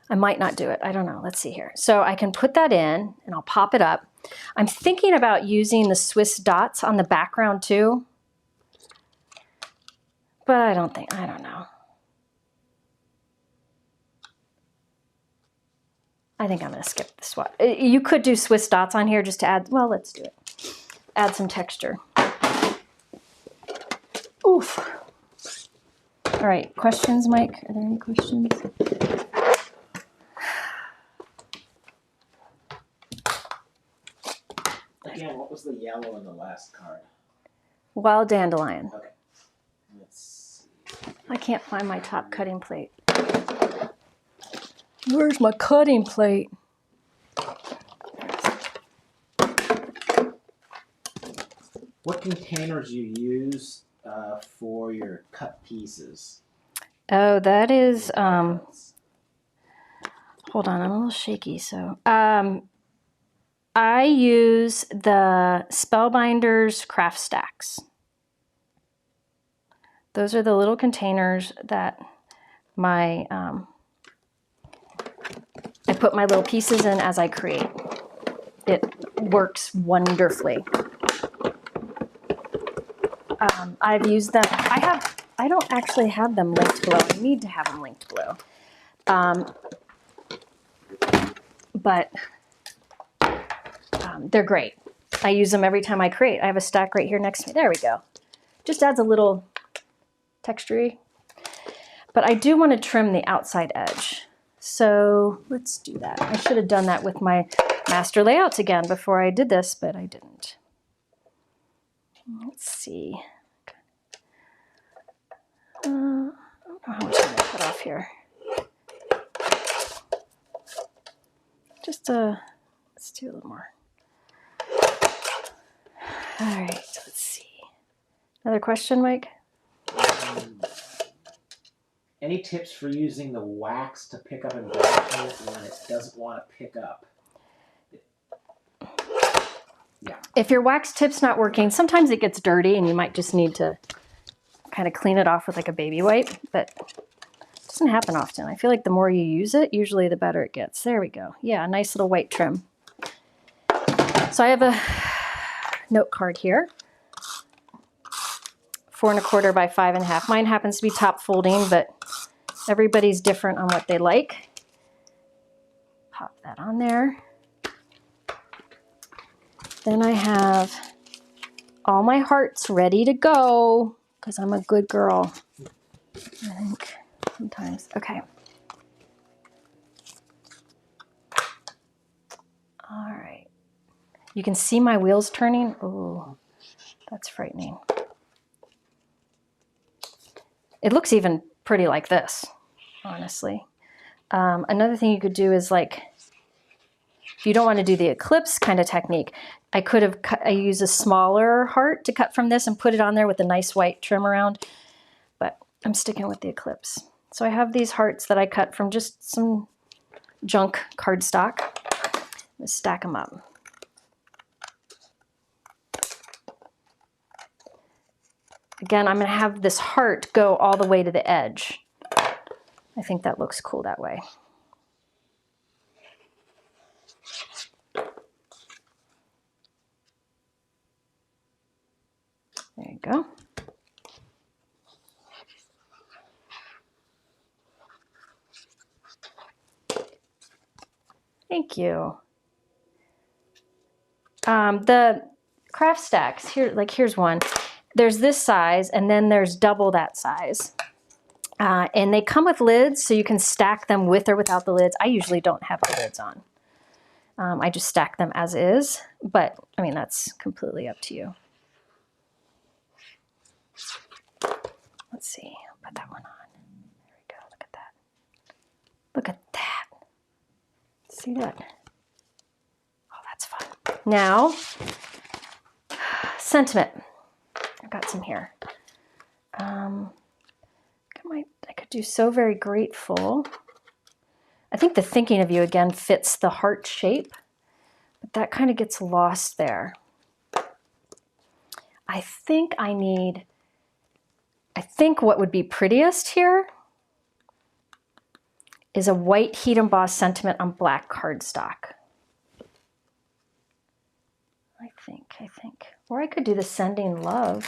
I might not do it. I don't know. Let's see here. So I can put that in and I'll pop it up. I'm thinking about using the Swiss dots on the background too. But I don't know. I think I'm going to skip this one. You could do Swiss dots on here just to add, well, let's do it. Add some texture. Oof. All right, questions, Mike? Are there any questions? Again, what was the yellow in the last card? Wild dandelion. Okay. Let's see. I can't find my top cutting plate. Where's my cutting plate? What containers you use for your cut pieces? Oh, that is, hold on, I'm a little shaky, so. I use the Spellbinders craft stacks. Those are the little containers that I put my little pieces in as I create. It works wonderfully. I've used them. I don't actually have them linked below. I need to have them linked below. But they're great. I use them every time I create. I have a stack right here next to me. There we go. Just adds a little texture-y. But I do want to trim the outside edge. So let's do that. I should have done that with my master layouts again before I did this, but I didn't. Let's see. I don't know how much I'm going to cut off here. Just let's do a little more. All right, let's see. Another question, Mike? Any tips for using the wax to pick up embellishment when it doesn't want to pick up? Yeah. If your wax tip's not working, sometimes it gets dirty and you might just need to kind of clean it off with like a baby wipe, but Doesn't happen often. I feel like the more you use it, usually the better it gets. There we go. Yeah, a nice little white trim. So I have a note card here. 4 1/4 by 5 1/2. Mine happens to be top folding, but everybody's different on what they like. Pop that on there. Then I have all my hearts ready to go because I'm a good girl, I think, sometimes. Okay. All right. You can see my wheels turning. Oh, that's frightening. It looks even pretty like this, honestly. Another thing you could do is like, if you don't want to do the Eclipse kind of technique, I could have I use a smaller heart to cut from this and put it on there with a nice white trim around, but I'm sticking with the Eclipse. So I have these hearts that I cut from just some junk cardstock. Let's stack them up. Again, I'm going to have this heart go all the way to the edge. I think that looks cool that way. There you go. Thank you. The craft stacks, here's one. There's this size, and then there's double that size. And they come with lids, so you can stack them with or without the lids. I usually don't have the lids on. I just stack them as is, but I mean, that's completely up to you. Let's see, put that one on. There we go, look at that. Look at that. See that? Oh, that's fun. Now, sentiment. I've got some here. I could do So Very Grateful. I think the Thinking of You again fits the heart shape, but that kind of gets lost there. I think what would be prettiest here is a white heat embossed sentiment on black cardstock. I think. Or I could do the Sending Love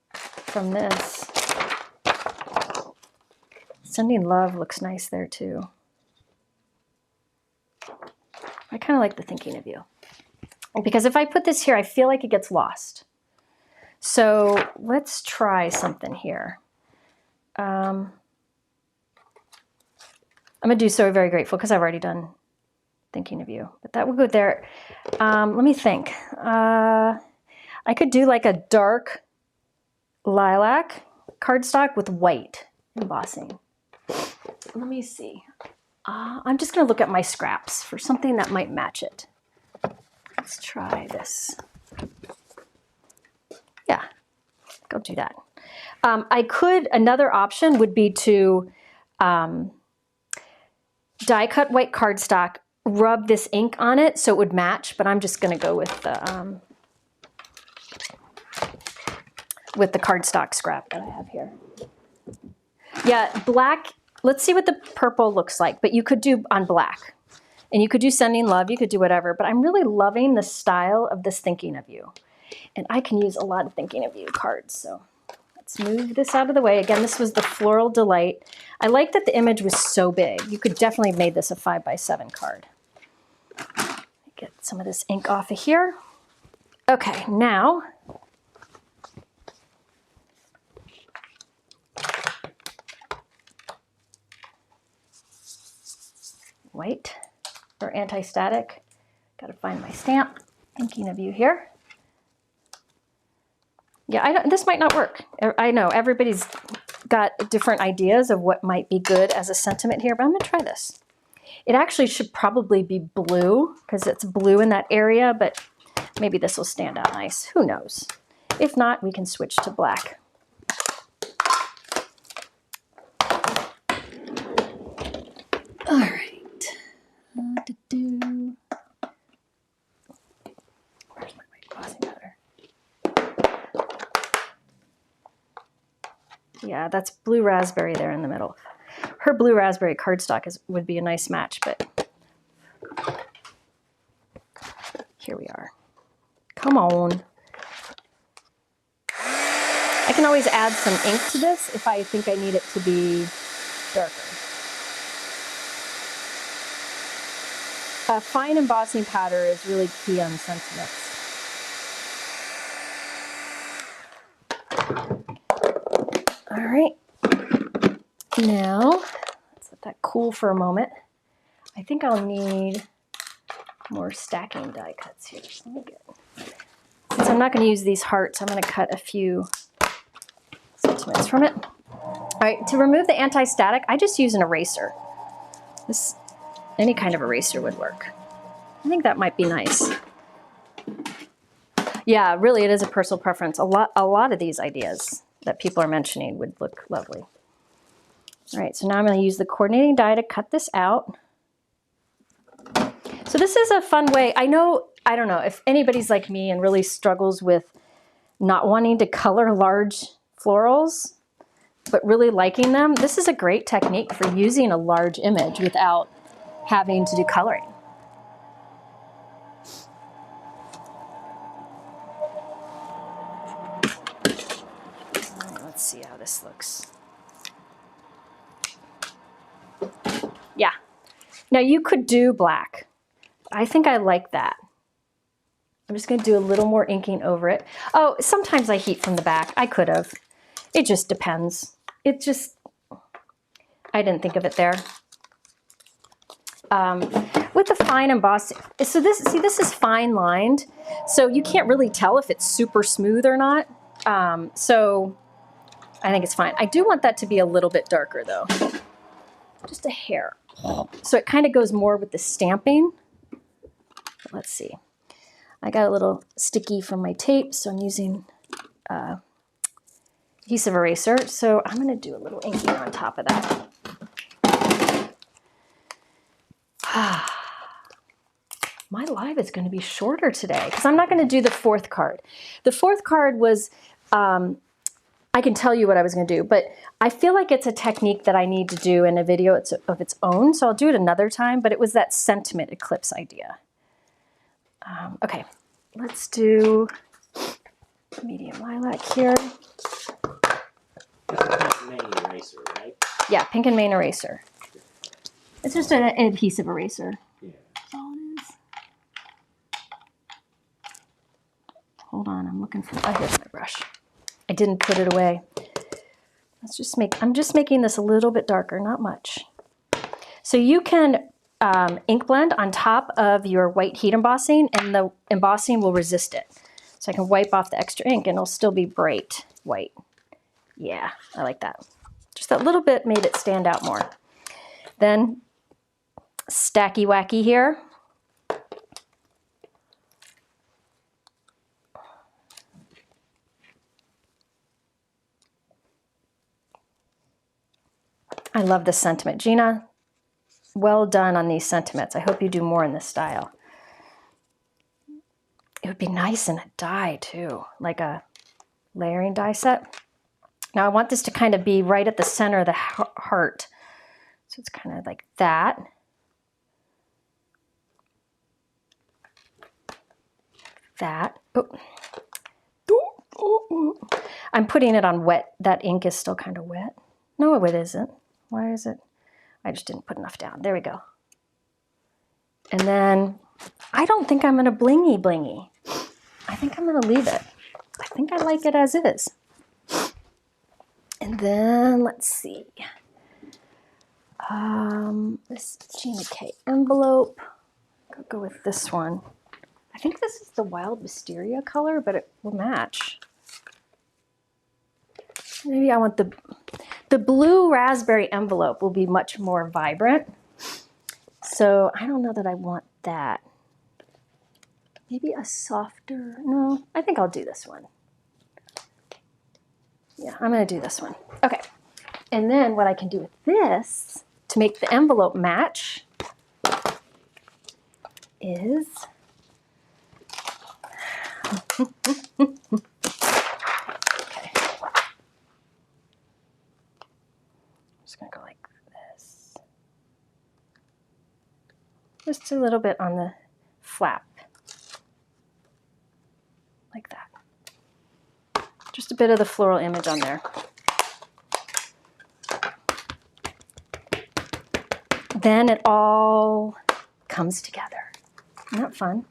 from this. Sending Love looks nice there too. I kind of like the Thinking of You. Because if I put this here, I feel like it gets lost. So let's try something here. I'm going to do So Very Grateful because I've already done Thinking of You. But that will go there. Let me think. I could do like a dark lilac cardstock with white embossing. Let me see. I'm just going to look at my scraps for something that might match it. Let's try this. Yeah, go do that. Another option would be to die cut white cardstock, rub this ink on it so it would match, but I'm just going to go with the cardstock scrap that I have here. Yeah, black. Let's see what the purple looks like, but you could do on black. And you could do Sending Love, you could do whatever, but I'm really loving the style of this Thinking of You. And I can use a lot of Thinking of You cards, so let's move this out of the way. Again, this was the Floral Delight. I like that the image was so big. You could definitely have made this a 5x7 card. Get some of this ink off of here. Okay, now white or anti-static. Got to find my stamp. Thinking of You here. Yeah, this might not work. I know everybody's got different ideas of what might be good as a sentiment here, but I'm going to try this. It actually should probably be blue because it's blue in that area, but maybe this will stand out nice. Who knows? If not, we can switch to black. All right. Where's my white glossy powder? Yeah, that's blue raspberry there in the middle. Her blue raspberry cardstock would be a nice match, but here we are. Come on. I can always add some ink to this if I think I need it to be darker. Fine embossing powder is really key on sentiments. All right. Now, let's let that cool for a moment. I think I'll need more stacking die cuts here. So let me get, since I'm not going to use these hearts, I'm going to cut a few sentiments from it. All right, to remove the anti-static, I just use an eraser. Any kind of eraser would work. I think that might be nice. Yeah, really, it is a personal preference. A lot of these ideas that people are mentioning would look lovely. All right, so now I'm going to use the coordinating die to cut this out. So this is a fun way. I don't know if anybody's like me and really struggles with not wanting to color large florals, but really liking them. This is a great technique for using a large image without having to do coloring. All right, let's see how this looks. Yeah. Now you could do black. I think I like that. I'm just going to do a little more inking over it. Oh, sometimes I heat from the back. I could have. It just depends. It just, I didn't think of it there. With the fine embossing, so this is fine lined, so you can't really tell if it's super smooth or not. So I think it's fine. I do want that to be a little bit darker though, just a hair. So it kind of goes more with the stamping. Let's see. I got a little sticky from my tape, so I'm using adhesive eraser. So I'm going to do a little inking on top of that. My live is going to be shorter today because I'm not going to do the fourth card. The fourth card was, I can tell you what I was going to do, but I feel like it's a technique that I need to do in a video of its own, so I'll do it another time, but it was that sentiment eclipse idea. Okay, let's do medium lilac here. Main eraser, right? Yeah, pink and Main eraser. It's just an adhesive eraser. Yeah. That's all it is. Hold on, I'm looking for, oh, here's my brush. I didn't put it away. I'm just making this a little bit darker, not much. So you can ink blend on top of your white heat embossing and the embossing will resist it. So I can wipe off the extra ink and it'll still be bright white. Yeah, I like that. Just that little bit made it stand out more. Then stacky wacky here. I love this sentiment. Gina, well done on these sentiments. I hope you do more in this style. It would be nice in a die too, like a layering die set. Now I want this to kind of be right at the center of the heart. So it's kind of like that. That. Oh. I'm putting it on wet. That ink is still kind of wet. No, it isn't. Why is it? I just didn't put enough down. There we go. And then I don't think I'm going to blingy blingy. I think I'm going to leave it. I think I like it as is. And then let's see. This Gina K envelope. I'll go with this one. I think this is the Wild Wisteria color, but it will match. Maybe I want the blue raspberry envelope will be much more vibrant. So I don't know that I want that. Maybe a softer, no, I think I'll do this one. Yeah, I'm gonna do this one. Okay, and then what I can do with this to make the envelope match is, okay. Just a little bit on the flap, like that. Just a bit of the floral image on there. Then it all comes together. Isn't that fun?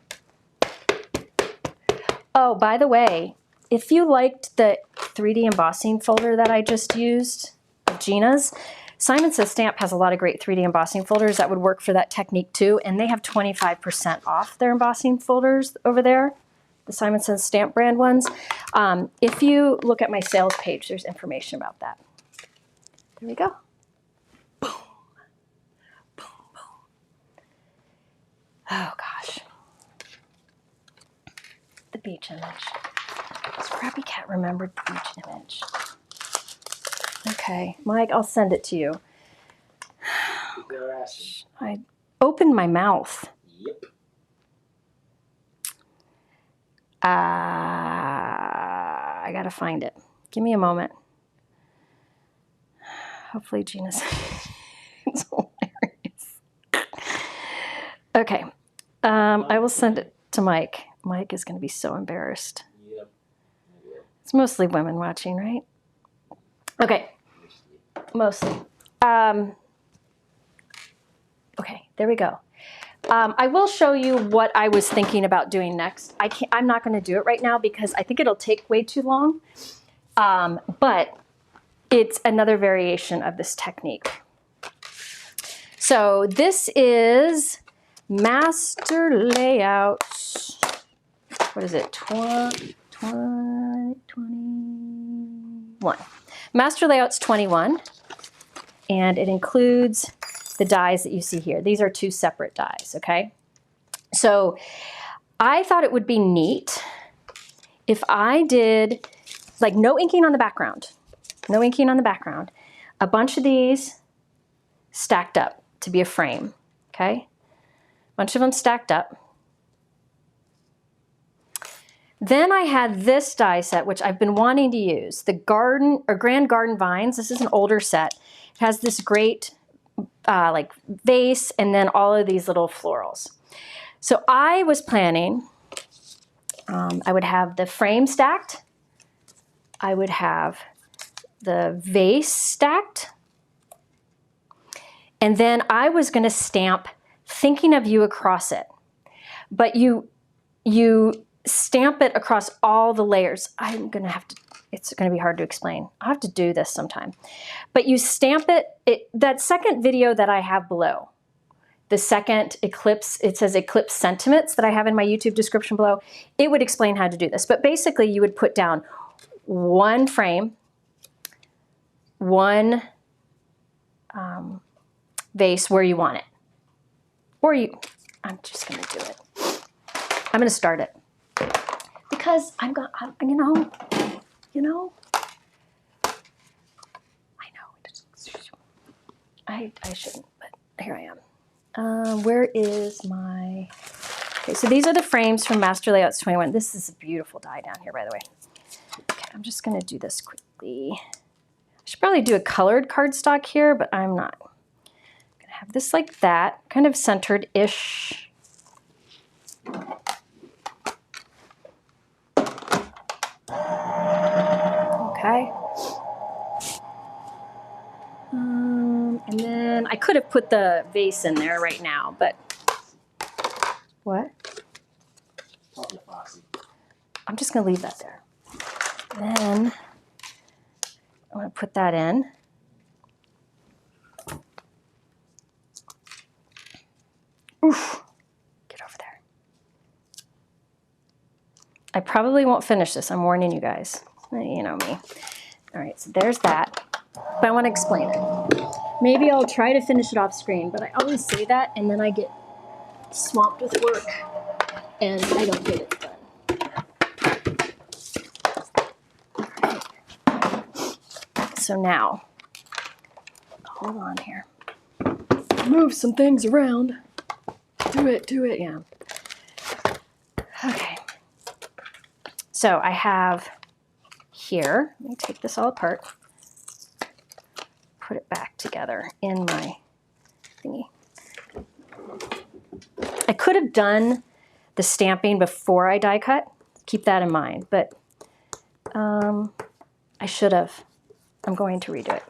Oh, by the way, if you liked the 3D embossing folder that I just used, of Gina's, Simon Says Stamp has a lot of great 3D embossing folders that would work for that technique too, and they have 25% off their embossing folders over there, the Simon Says Stamp brand ones. If you look at my sales page, there's information about that. There we go. Boom. Boom, boom. Oh gosh. The beach image. Scrappy Cat remembered the beach image. Okay, Mike, I'll send it to you. I opened my mouth. Yep. I gotta find it. Give me a moment. Hopefully Gina's it's hilarious. Okay. I will send it to Mike. Mike is gonna be so embarrassed. Yep. It's mostly women watching, right? Okay. Mostly. Okay, there we go. I will show you what I was thinking about doing next. I'm not going to do it right now because I think it'll take way too long. But it's another variation of this technique. So this is Master Layouts. What is it? 21. Master Layouts 21. And it includes the dies that you see here. These are two separate dies, okay? So I thought it would be neat if I did, like, no inking on the background. No inking on the background. A bunch of these stacked up to be a frame, okay? A bunch of them stacked up. Then I had this die set, which I've been wanting to use, the Grand Garden Vines. This is an older set. It has this great like vase and then all of these little florals. So I was planning, I would have the frame stacked. I would have the vase stacked. And then I was going to stamp Thinking of You across it. But you stamp it across all the layers. I'm going to have to, it's going to be hard to explain. I'll have to do this sometime. But you stamp it, that second video that I have below, the second Eclipse, it says Eclipse Sentiments that I have in my YouTube description below, it would explain how to do this. But basically you would put down one frame, one vase where you want it. Or I'm just going to do it. I'm going to start it. Because I know, I shouldn't, but here I am. Where is my, okay, so these are the frames from Master Layouts 21. This is a beautiful die down here, by the way. Okay, I'm just gonna do this quickly. I should probably do a colored cardstock here, but I'm not. I'm gonna have this like that, kind of centered-ish. Okay. And then I could have put the vase in there right now, but what? I'm just going to leave that there. Then I'm going to put that in. Oof. Get over there. I probably won't finish this. I'm warning you guys. You know me. All right, so there's that. But I want to explain it. Maybe I'll try to finish it off screen, but I always say that and then I get swamped with work and I don't get it done. Right. So now, hold on here. Move some things around. Do it, yeah. Okay. So I have here, let me take this all apart, put it back together in my thingy. I could have done the stamping before I die cut. Keep that in mind, but I should have. I'm going to redo it.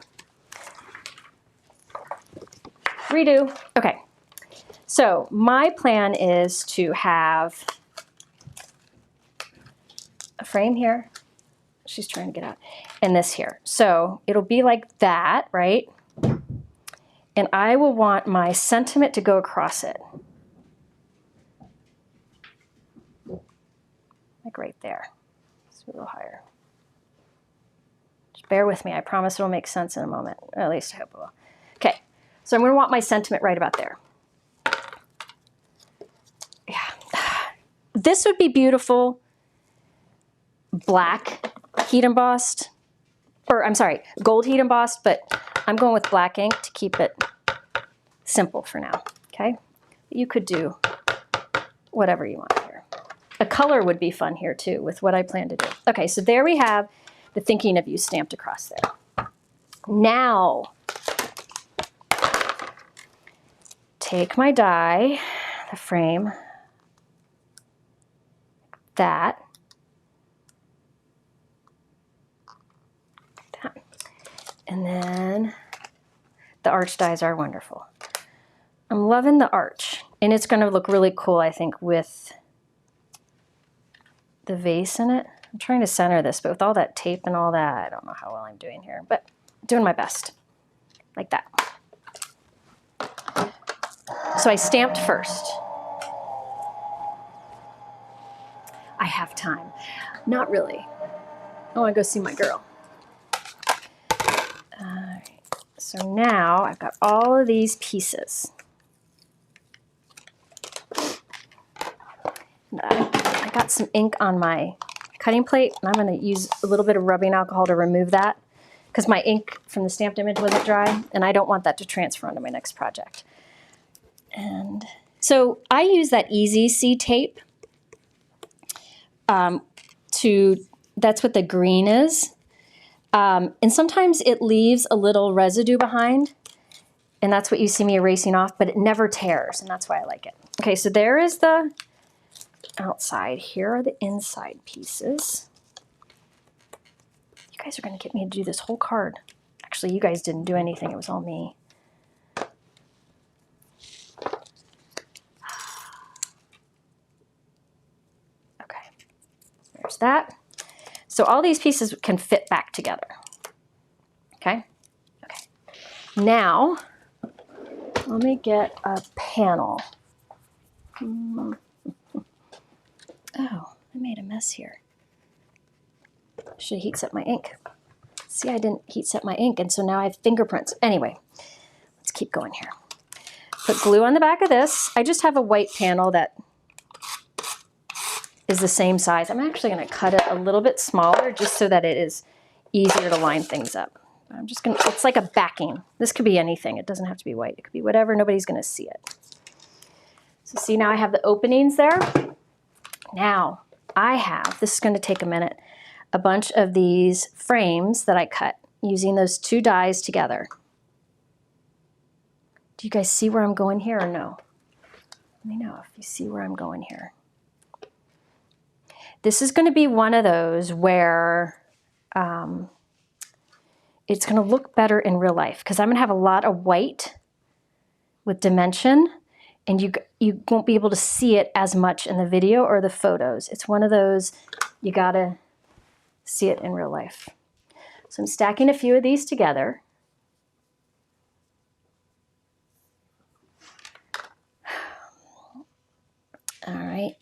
Redo. Okay. So my plan is to have a frame here. She's trying to get out. And this here. So it'll be like that, right? And I will want my sentiment to go across it. Like right there. It's a little higher. Just bear with me. I promise it'll make sense in a moment. At least I hope it will. Okay. So I'm going to want my sentiment right about there. Yeah. This would be beautiful black heat embossed. Or I'm sorry, gold heat embossed, but I'm going with black ink to keep it simple for now, okay? You could do whatever you want here. A color would be fun here too with what I plan to do. Okay, so there we have the thinking of you stamped across there. Now, take my die, the frame, that, and then the arch dies are wonderful. I'm loving the arch, and it's going to look really cool, I think, with the vase in it. I'm trying to center this, but with all that tape and all that, I don't know how well I'm doing here, but I'm doing my best, like that. So I stamped first. I have time. Not really. I want to go see my girl. All right. So now I've got all of these pieces. I got some ink on my cutting plate, and I'm going to use a little bit of rubbing alcohol to remove that because my ink from the stamped image wasn't dry, and I don't want that to transfer onto my next project. And so I use that Easy C tape that's what the green is. And sometimes it leaves a little residue behind, and that's what you see me erasing off, but it never tears, and that's why I like it. Okay, so there is the outside. Here are the inside pieces. You guys are going to get me to do this whole card. Actually, you guys didn't do anything. It was all me. Okay, there's that. So all these pieces can fit back together. Okay? Okay. Now, let me get a panel. Oh, I made a mess here. Should have heat set my ink. See, I didn't heat set my ink, and so now I have fingerprints. Anyway, let's keep going here. Put glue on the back of this. I just have a white panel that is the same size. I'm actually going to cut it a little bit smaller just so that it is easier to line things up. I'm just going to, it's like a backing. This could be anything. It doesn't have to be white. It could be whatever. Nobody's going to see it. So see, now I have the openings there. Now I have, this is going to take a minute, a bunch of these frames that I cut using those two dies together. Do you guys see where I'm going here or no? Let me know if you see where I'm going here. This is going to be one of those where it's going to look better in real life because I'm going to have a lot of white with dimension, and you won't be able to see it as much in the video or the photos. It's one of those, you got to see it in real life. So I'm stacking a few of these together. All right.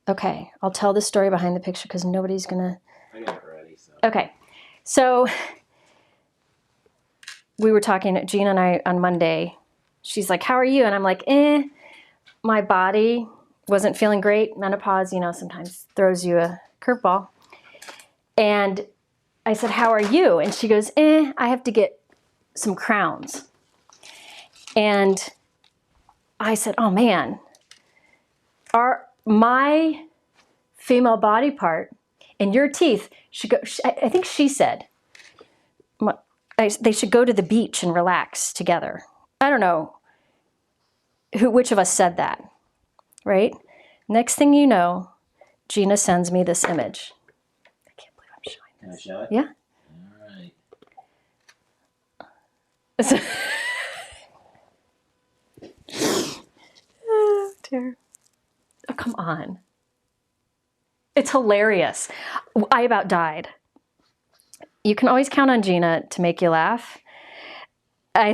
Okay, I'll tell the story behind the picture because nobody's gonna. I got it ready. So. Okay, so we were talking, Gina and I, on Monday. She's like, "How are you?" And I'm like, my body wasn't feeling great. Menopause, you know, sometimes throws you a curveball. And I said, "How are you?" And she goes, I have to get some crowns. And I said, "Oh man, my female body part and your teeth should go," I think she said, they should go to the beach and relax together. I don't know. which of us said that, right? Next thing you know, Gina sends me this image. I can't believe I'm showing this. Can I show it? Yeah. All right. Oh, dear. Oh, come on. It's hilarious. I about died. You can always count on Gina to make you laugh. Okay.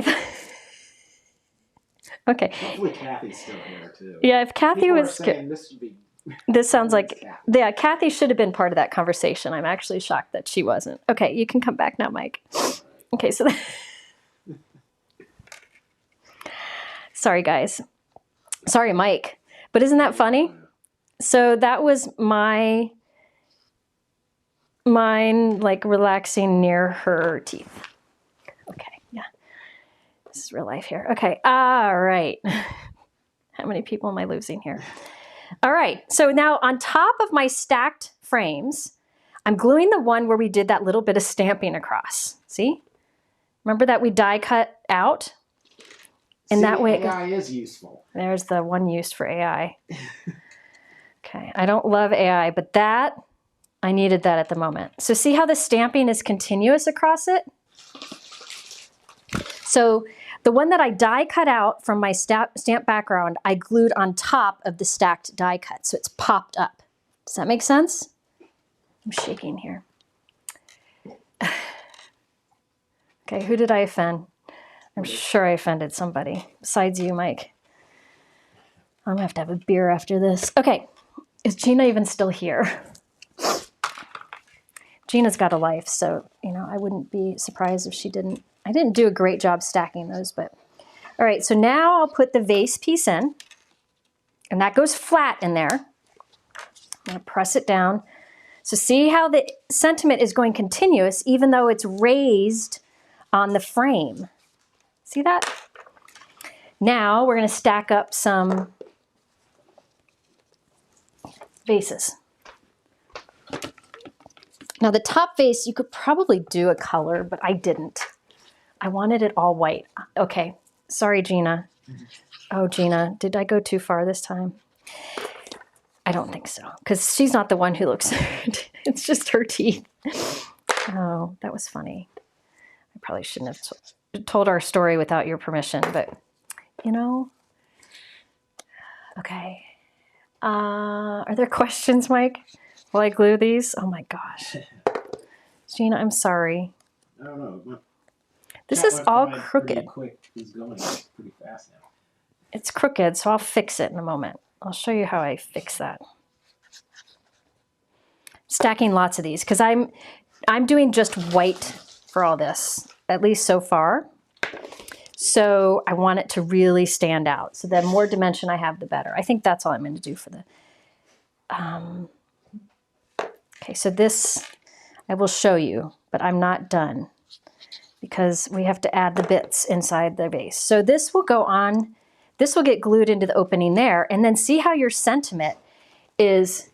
Hopefully Kathy's still here too. Yeah, if Kathy People was... are saying this should be... This sounds like... Kathy. Yeah, Kathy should have been part of that conversation. I'm actually shocked that she wasn't. Okay, you can come back now, Mike. Okay, so... Sorry, guys. Sorry, Mike. But isn't that funny? So that was mine, like, relaxing near her teeth. Okay, yeah. This is real life here. Okay, all right. How many people am I losing here? All right, so now on top of my stacked frames, I'm gluing the one where we did that little bit of stamping across. See? Remember that we die cut out? And that way AI is useful. There's the one use for AI. Okay, I don't love AI, but that, I needed that at the moment. So see how the stamping is continuous across it? So the one that I die cut out from my stamp background, I glued on top of the stacked die cut, so it's popped up. Does that make sense? I'm shaking here. Okay, who did I offend? I'm sure I offended somebody besides you, Mike. I'm gonna have to have a beer after this. Okay, is Gina even still here? Gina's got a life, so, you know, I wouldn't be surprised if she didn't. I didn't do a great job stacking those, but. All right, so now I'll put the vase piece in, and that goes flat in there. I'm gonna press it down. So see how the sentiment is going continuous even though it's raised on the frame. See that? Now we're gonna stack up some vases. Now the top vase, you could probably do a color, but I didn't. I wanted it all white. Okay, sorry, Gina. Oh, Gina, did I go too far this time? I don't think so, because she's not the one who looks, it's just her teeth. Oh, that was funny. I probably shouldn't have told our story without your permission, but you know, okay. Are there questions, Mike, while I glue these? Oh my gosh. Gina, I'm sorry. I don't know. This is all crooked. Pretty quick. He's going pretty fast now. It's crooked, so I'll fix it in a moment. I'll show you how I fix that. Stacking lots of these because I'm doing just white for all this, at least so far. So I want it to really stand out. So the more dimension I have, the better. I think that's all I'm going to do for the. Okay, so this I will show you, but I'm not done because we have to add the bits inside the vase. So this will go on. This will get glued into the opening there, and then see how your sentiment is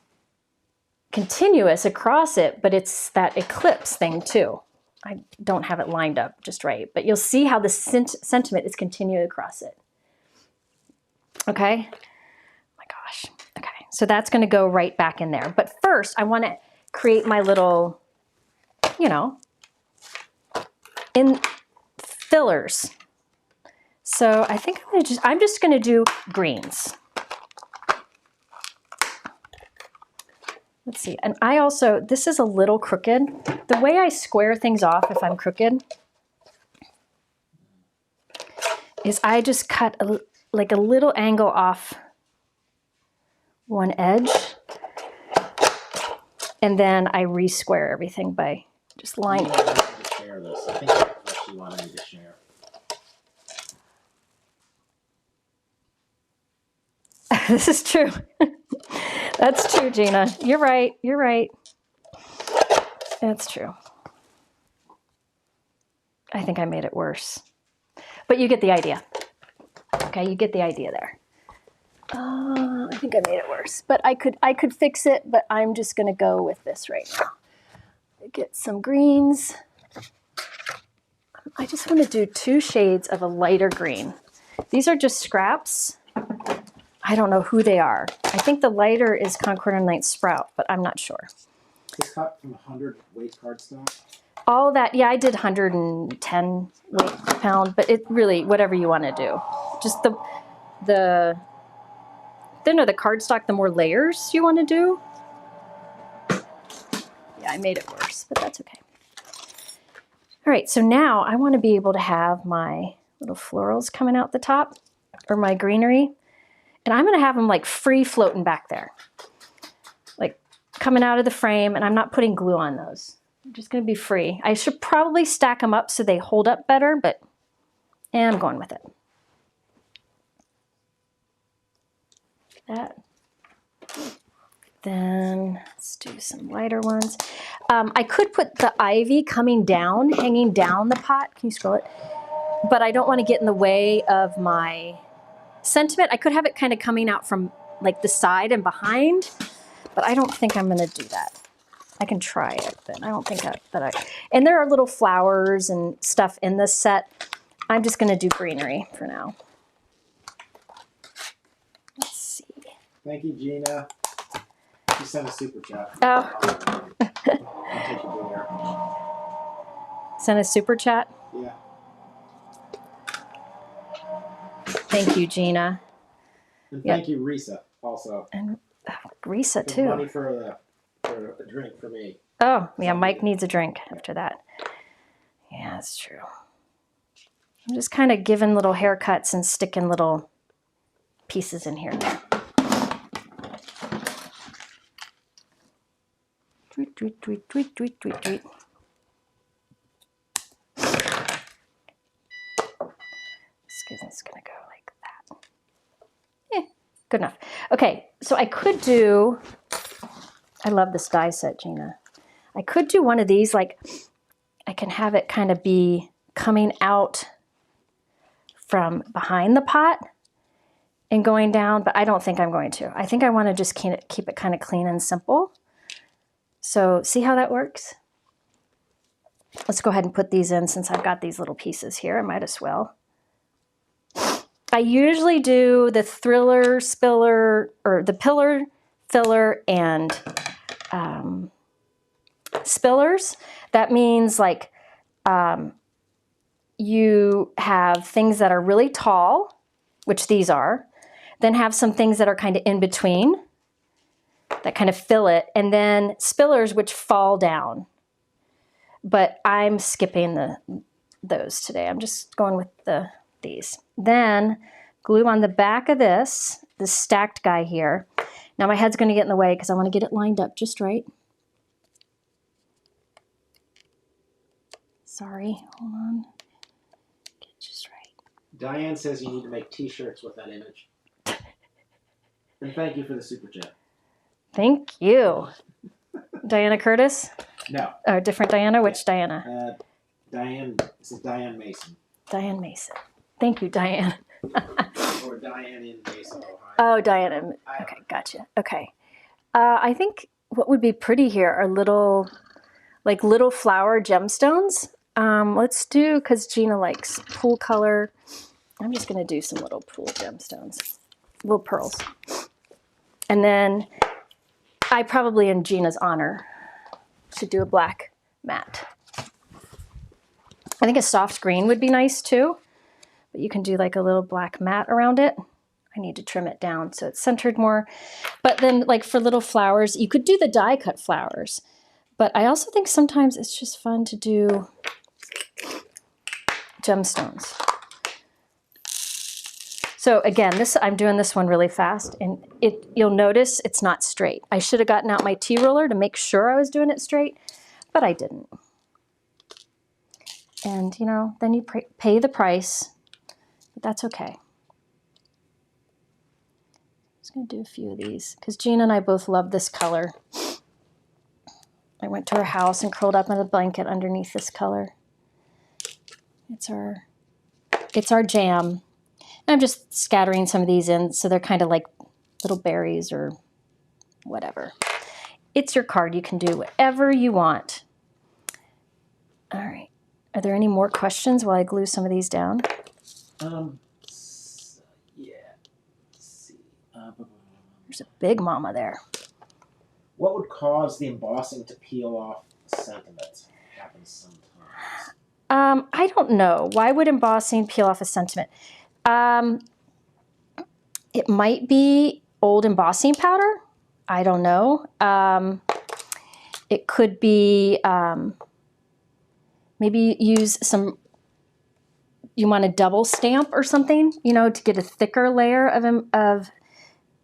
continuous across it, but it's that eclipse thing too. I don't have it lined up just right, but you'll see how the sentiment is continuing across it. Okay? Oh my gosh. Okay, so that's gonna go right back in there. But first, I wanna create my little, you know, in fillers. So I think I'm just gonna do greens. Let's see, and I also, this is a little crooked. The way I square things off if I'm crooked is I just cut like a little angle off one edge, and then I re-square everything by just lining. I wanted to share this. I think that's what she wanted me to share. This is true. That's true, Gina. You're right. You're right. That's true. I think I made it worse. But you get the idea. Okay, you get the idea there. I think I made it worse. But I could fix it, but I'm just going to go with this right now. Get some greens. I just want to do 2 shades of a lighter green. These are just scraps. I don't know who they are. I think the lighter is Concord and Night Sprout, but I'm not sure. It's cut from 100 weight cardstock. All that, yeah, I did 110 weight per pound, but it really, whatever you want to do. Just the thinner the cardstock, the more layers you want to do. Yeah, I made it worse, but that's okay. All right, so now I want to be able to have my little florals coming out the top, or my greenery, and I'm going to have them like free floating back there, like coming out of the frame, and I'm not putting glue on those. I'm just going to be free. I should probably stack them up so they hold up better, but I'm going with it. That. Then let's do some lighter ones. I could put the ivy coming down, hanging down the pot. Can you scroll it? But I don't want to get in the way of my sentiment. I could have it kind of coming out from like the side and behind, but I don't think I'm going to do that. I can try it, but I don't think that and there are little flowers and stuff in this set. I'm just going to do greenery for now. Let's see. Thank you, Gina. She sent a super chat. Oh. I'll take you there. Send a super chat? Yeah. Thank you, Gina. And thank you, Risa, also. And Risa, too. Money for a drink for me. Oh, yeah, Mike needs a drink after that. Yeah, that's true. I'm just kind of giving little haircuts and sticking little pieces in here and there. Tweet, tweet, tweet, tweet, tweet, tweet, tweet. It's going to go like that. Yeah, good enough. Okay, so I could do, I love this die set, Gina. I could do one of these, like I can have it kind of be coming out from behind the pot and going down, but I don't think I'm going to. I think I want to just keep it kind of clean and simple. So see how that works? Let's go ahead and put these in since I've got these little pieces here. I might as well. I usually do the thriller, spiller, or the pillar, filler, and spillers. That means like you have things that are really tall, which these are, then have some things that are kind of in between that kind of fill it, and then spillers which fall down. But I'm skipping those today. I'm just going with these. Then glue on the back of this stacked guy here. Now my head's going to get in the way because I want to get it lined up just right. Sorry, hold on. Get it just right. Diane says you need to make t-shirts with that image. And thank you for the super chat. Thank you. Diana Curtis? No. Oh, different Diana? Which Diana? Diane, this is Diane Mason. Diane Mason. Thank you, Diane. Or Diane in Mason, Ohio. Oh, Diana. Okay, gotcha. Okay. I think what would be pretty here are little flower gemstones. Let's do, because Gina likes pool color, I'm just going to do some little pool gemstones, little pearls. And then I probably, in Gina's honor, should do a black matte. I think a soft green would be nice too, but you can do like a little black matte around it. I need to trim it down so it's centered more. But then like for little flowers, you could do the die cut flowers, but I also think sometimes it's just fun to do gemstones. So again, I'm doing this one really fast, and you'll notice it's not straight. I should have gotten out my T-roller to make sure I was doing it straight, but I didn't. And you know, then you pay the price, but that's okay. I'm just gonna do a few of these because Gina and I both love this color. I went to her house and curled up in a blanket underneath this color. It's our jam. I'm just scattering some of these in so they're kind of like little berries or whatever. It's your card. You can do whatever you want. All right. Are there any more questions while I glue some of these down? Yeah. There's a big mama there. What would cause the embossing to peel off sentiment? It happens sometimes. I don't know. Why would embossing peel off a sentiment? It might be old embossing powder. I don't know. It could be maybe use some, you want a double stamp or something, you know, to get a thicker layer of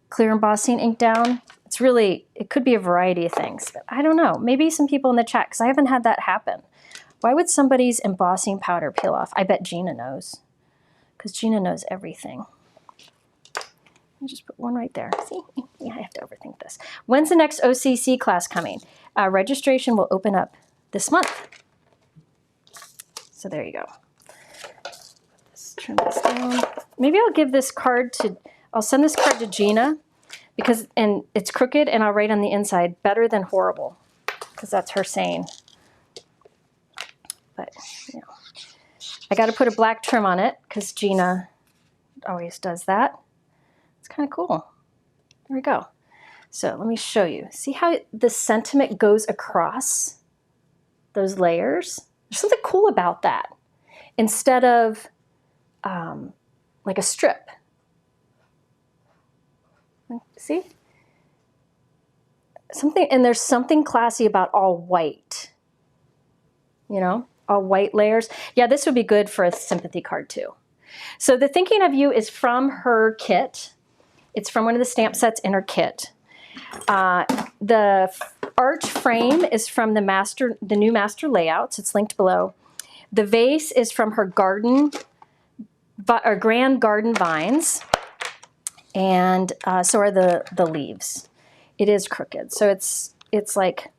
clear embossing ink down. It's really, it could be a variety of things, but I don't know. Maybe some people in the chat, because I haven't had that happen. Why would somebody's embossing powder peel off? I bet Gina knows, because Gina knows everything. Let me just put one right there. See, yeah, I have to overthink this. When's the next OCC class coming? Registration will open up this month. So there you go. Let's trim this down. Maybe I'll give this card to, I'll send this card to Gina, because, and it's crooked, and I'll write on the inside, better than horrible, because that's her saying. But, you know, I got to put a black trim on it, because Gina always does that. It's kind of cool. There we go. So let me show you. See how the sentiment goes across those layers? There's something cool about that. Instead of like a strip. See? Something, and there's something classy about all white. You know, all white layers. Yeah, this would be good for a sympathy card too. So the Thinking of You is from her kit. It's from one of the stamp sets in her kit. The arch frame is from the new master layouts. It's linked below. The vase is from her garden, or grand garden vines. And so are the leaves. It is crooked, so it's like,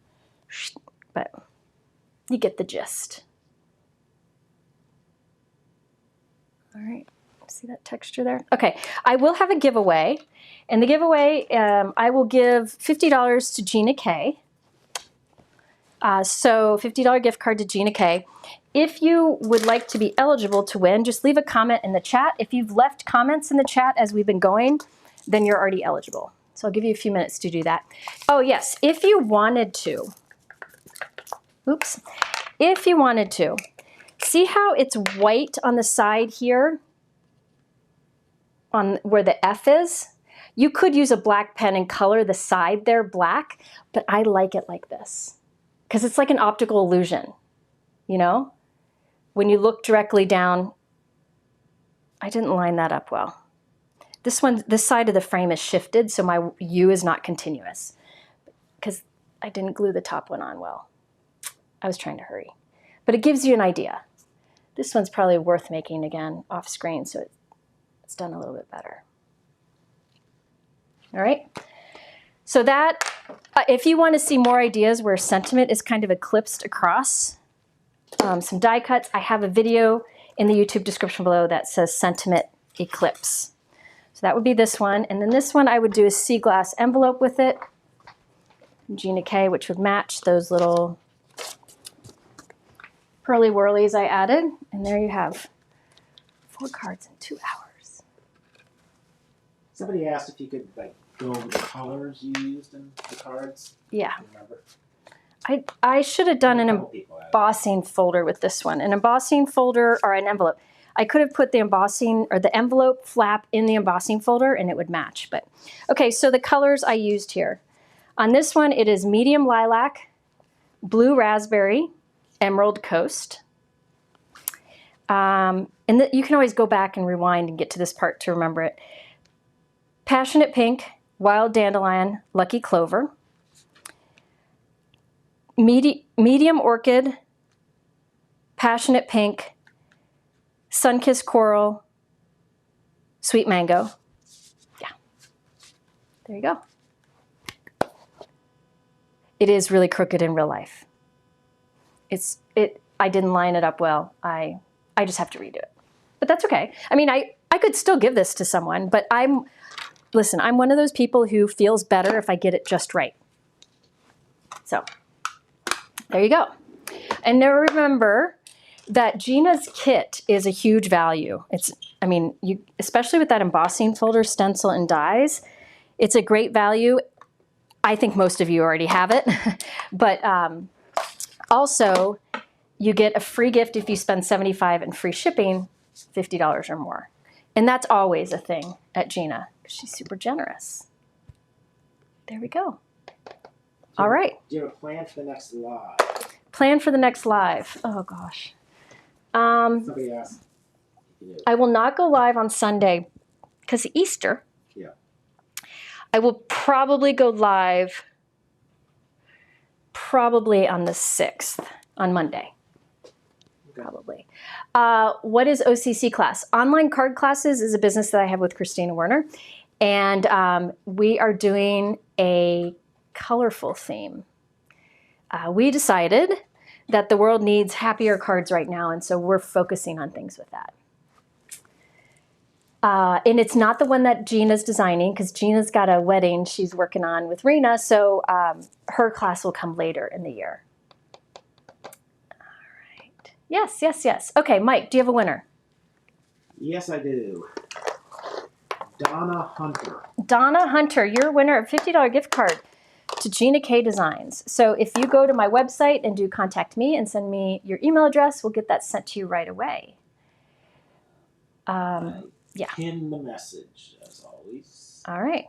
but you get the gist. All right, see that texture there? Okay, I will have a giveaway, and the giveaway, I will give $50 to Gina K. So $50 gift card to Gina K. If you would like to be eligible to win, just leave a comment in the chat. If you've left comments in the chat as we've been going, then you're already eligible. So I'll give you a few minutes to do that. Oh yes, if you wanted to, oops, if you wanted to, see how it's white on the side here, on where the F is? You could use a black pen and color the side there black, but I like it like this, because it's like an optical illusion, you know? When you look directly down, I didn't line that up well. This side of the frame is shifted, so my U is not continuous, because I didn't glue the top one on well. I was trying to hurry. But it gives you an idea. This one's probably worth making again off screen, so it's done a little bit better. All right. So that, if you want to see more ideas where sentiment is kind of eclipsed across some die cuts, I have a video in the YouTube description below that says Sentiment Eclipse. So that would be this one. And then this one I would do a sea glass envelope with it. Gina K, which would match those little pearly whirlies I added. And there you have 4 cards in 2 hours. Somebody asked if you could like go over the colors you used in the cards. Yeah. Remember? I should have done an embossing folder with this one. An embossing folder or an envelope. I could have put the embossing or the envelope flap in the embossing folder and it would match. But okay, so the colors I used here. On this one, it is medium lilac, blue raspberry, emerald coast. And you can always go back and rewind and get to this part to remember it. Passionate pink, wild dandelion, lucky clover. Medium orchid, passionate pink, sun-kissed coral, sweet mango. Yeah, there you go. It is really crooked in real life. I didn't line it up well. I just have to redo it. But that's okay. I mean, I could still give this to someone, but listen, I'm one of those people who feels better if I get it just right. So there you go. And now remember that Gina's kit is a huge value. I mean, especially with that embossing folder, stencil, and dies, It's a great value. I think most of you already have it, but also you get a free gift if you spend $75 and free shipping, $50 or more. And that's always a thing at Gina. She's super generous. There we go. All right. Do you have a plan for the next live? Plan for the next live. Oh gosh. Somebody asked. I will not go live on Sunday because Easter. Yeah. I will probably go live probably on the 6th, on Monday. Probably. What is OCC class? Online card classes is a business that I have with Christina Werner. And we are doing a colorful theme. We decided that the world needs happier cards right now, and so we're focusing on things with that. And it's not the one that Gina's designing, because Gina's got a wedding she's working on with Rena, so her class will come later in the year. All right. Yes, yes, yes. Okay, Mike, do you have a winner? Yes, I do. Donna Hunter. Donna Hunter, you're a winner of a $50 gift card to Gina K Designs. So if you go to my website and do contact me and send me your email address, we'll get that sent to you right away. Yeah. Pin the message, as always. All right.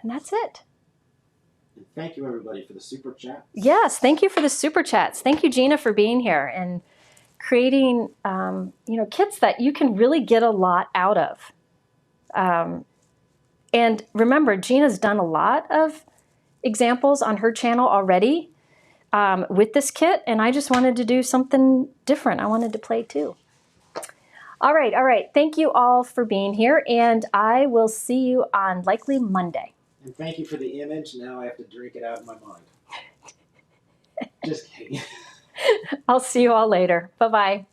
And that's it. And thank you, everybody, for the super chats. Yes, thank you for the super chats. Thank you, Gina, for being here and creating kits that you can really get a lot out of. And remember, Gina's done a lot of examples on her channel already with this kit, and I just wanted to do something different. I wanted to play too. All right, all right. Thank you all for being here, and I will see you on likely Monday. And thank you for the image. Now I have to drink it out of my mind. Just kidding. I'll see you all later. Bye-bye.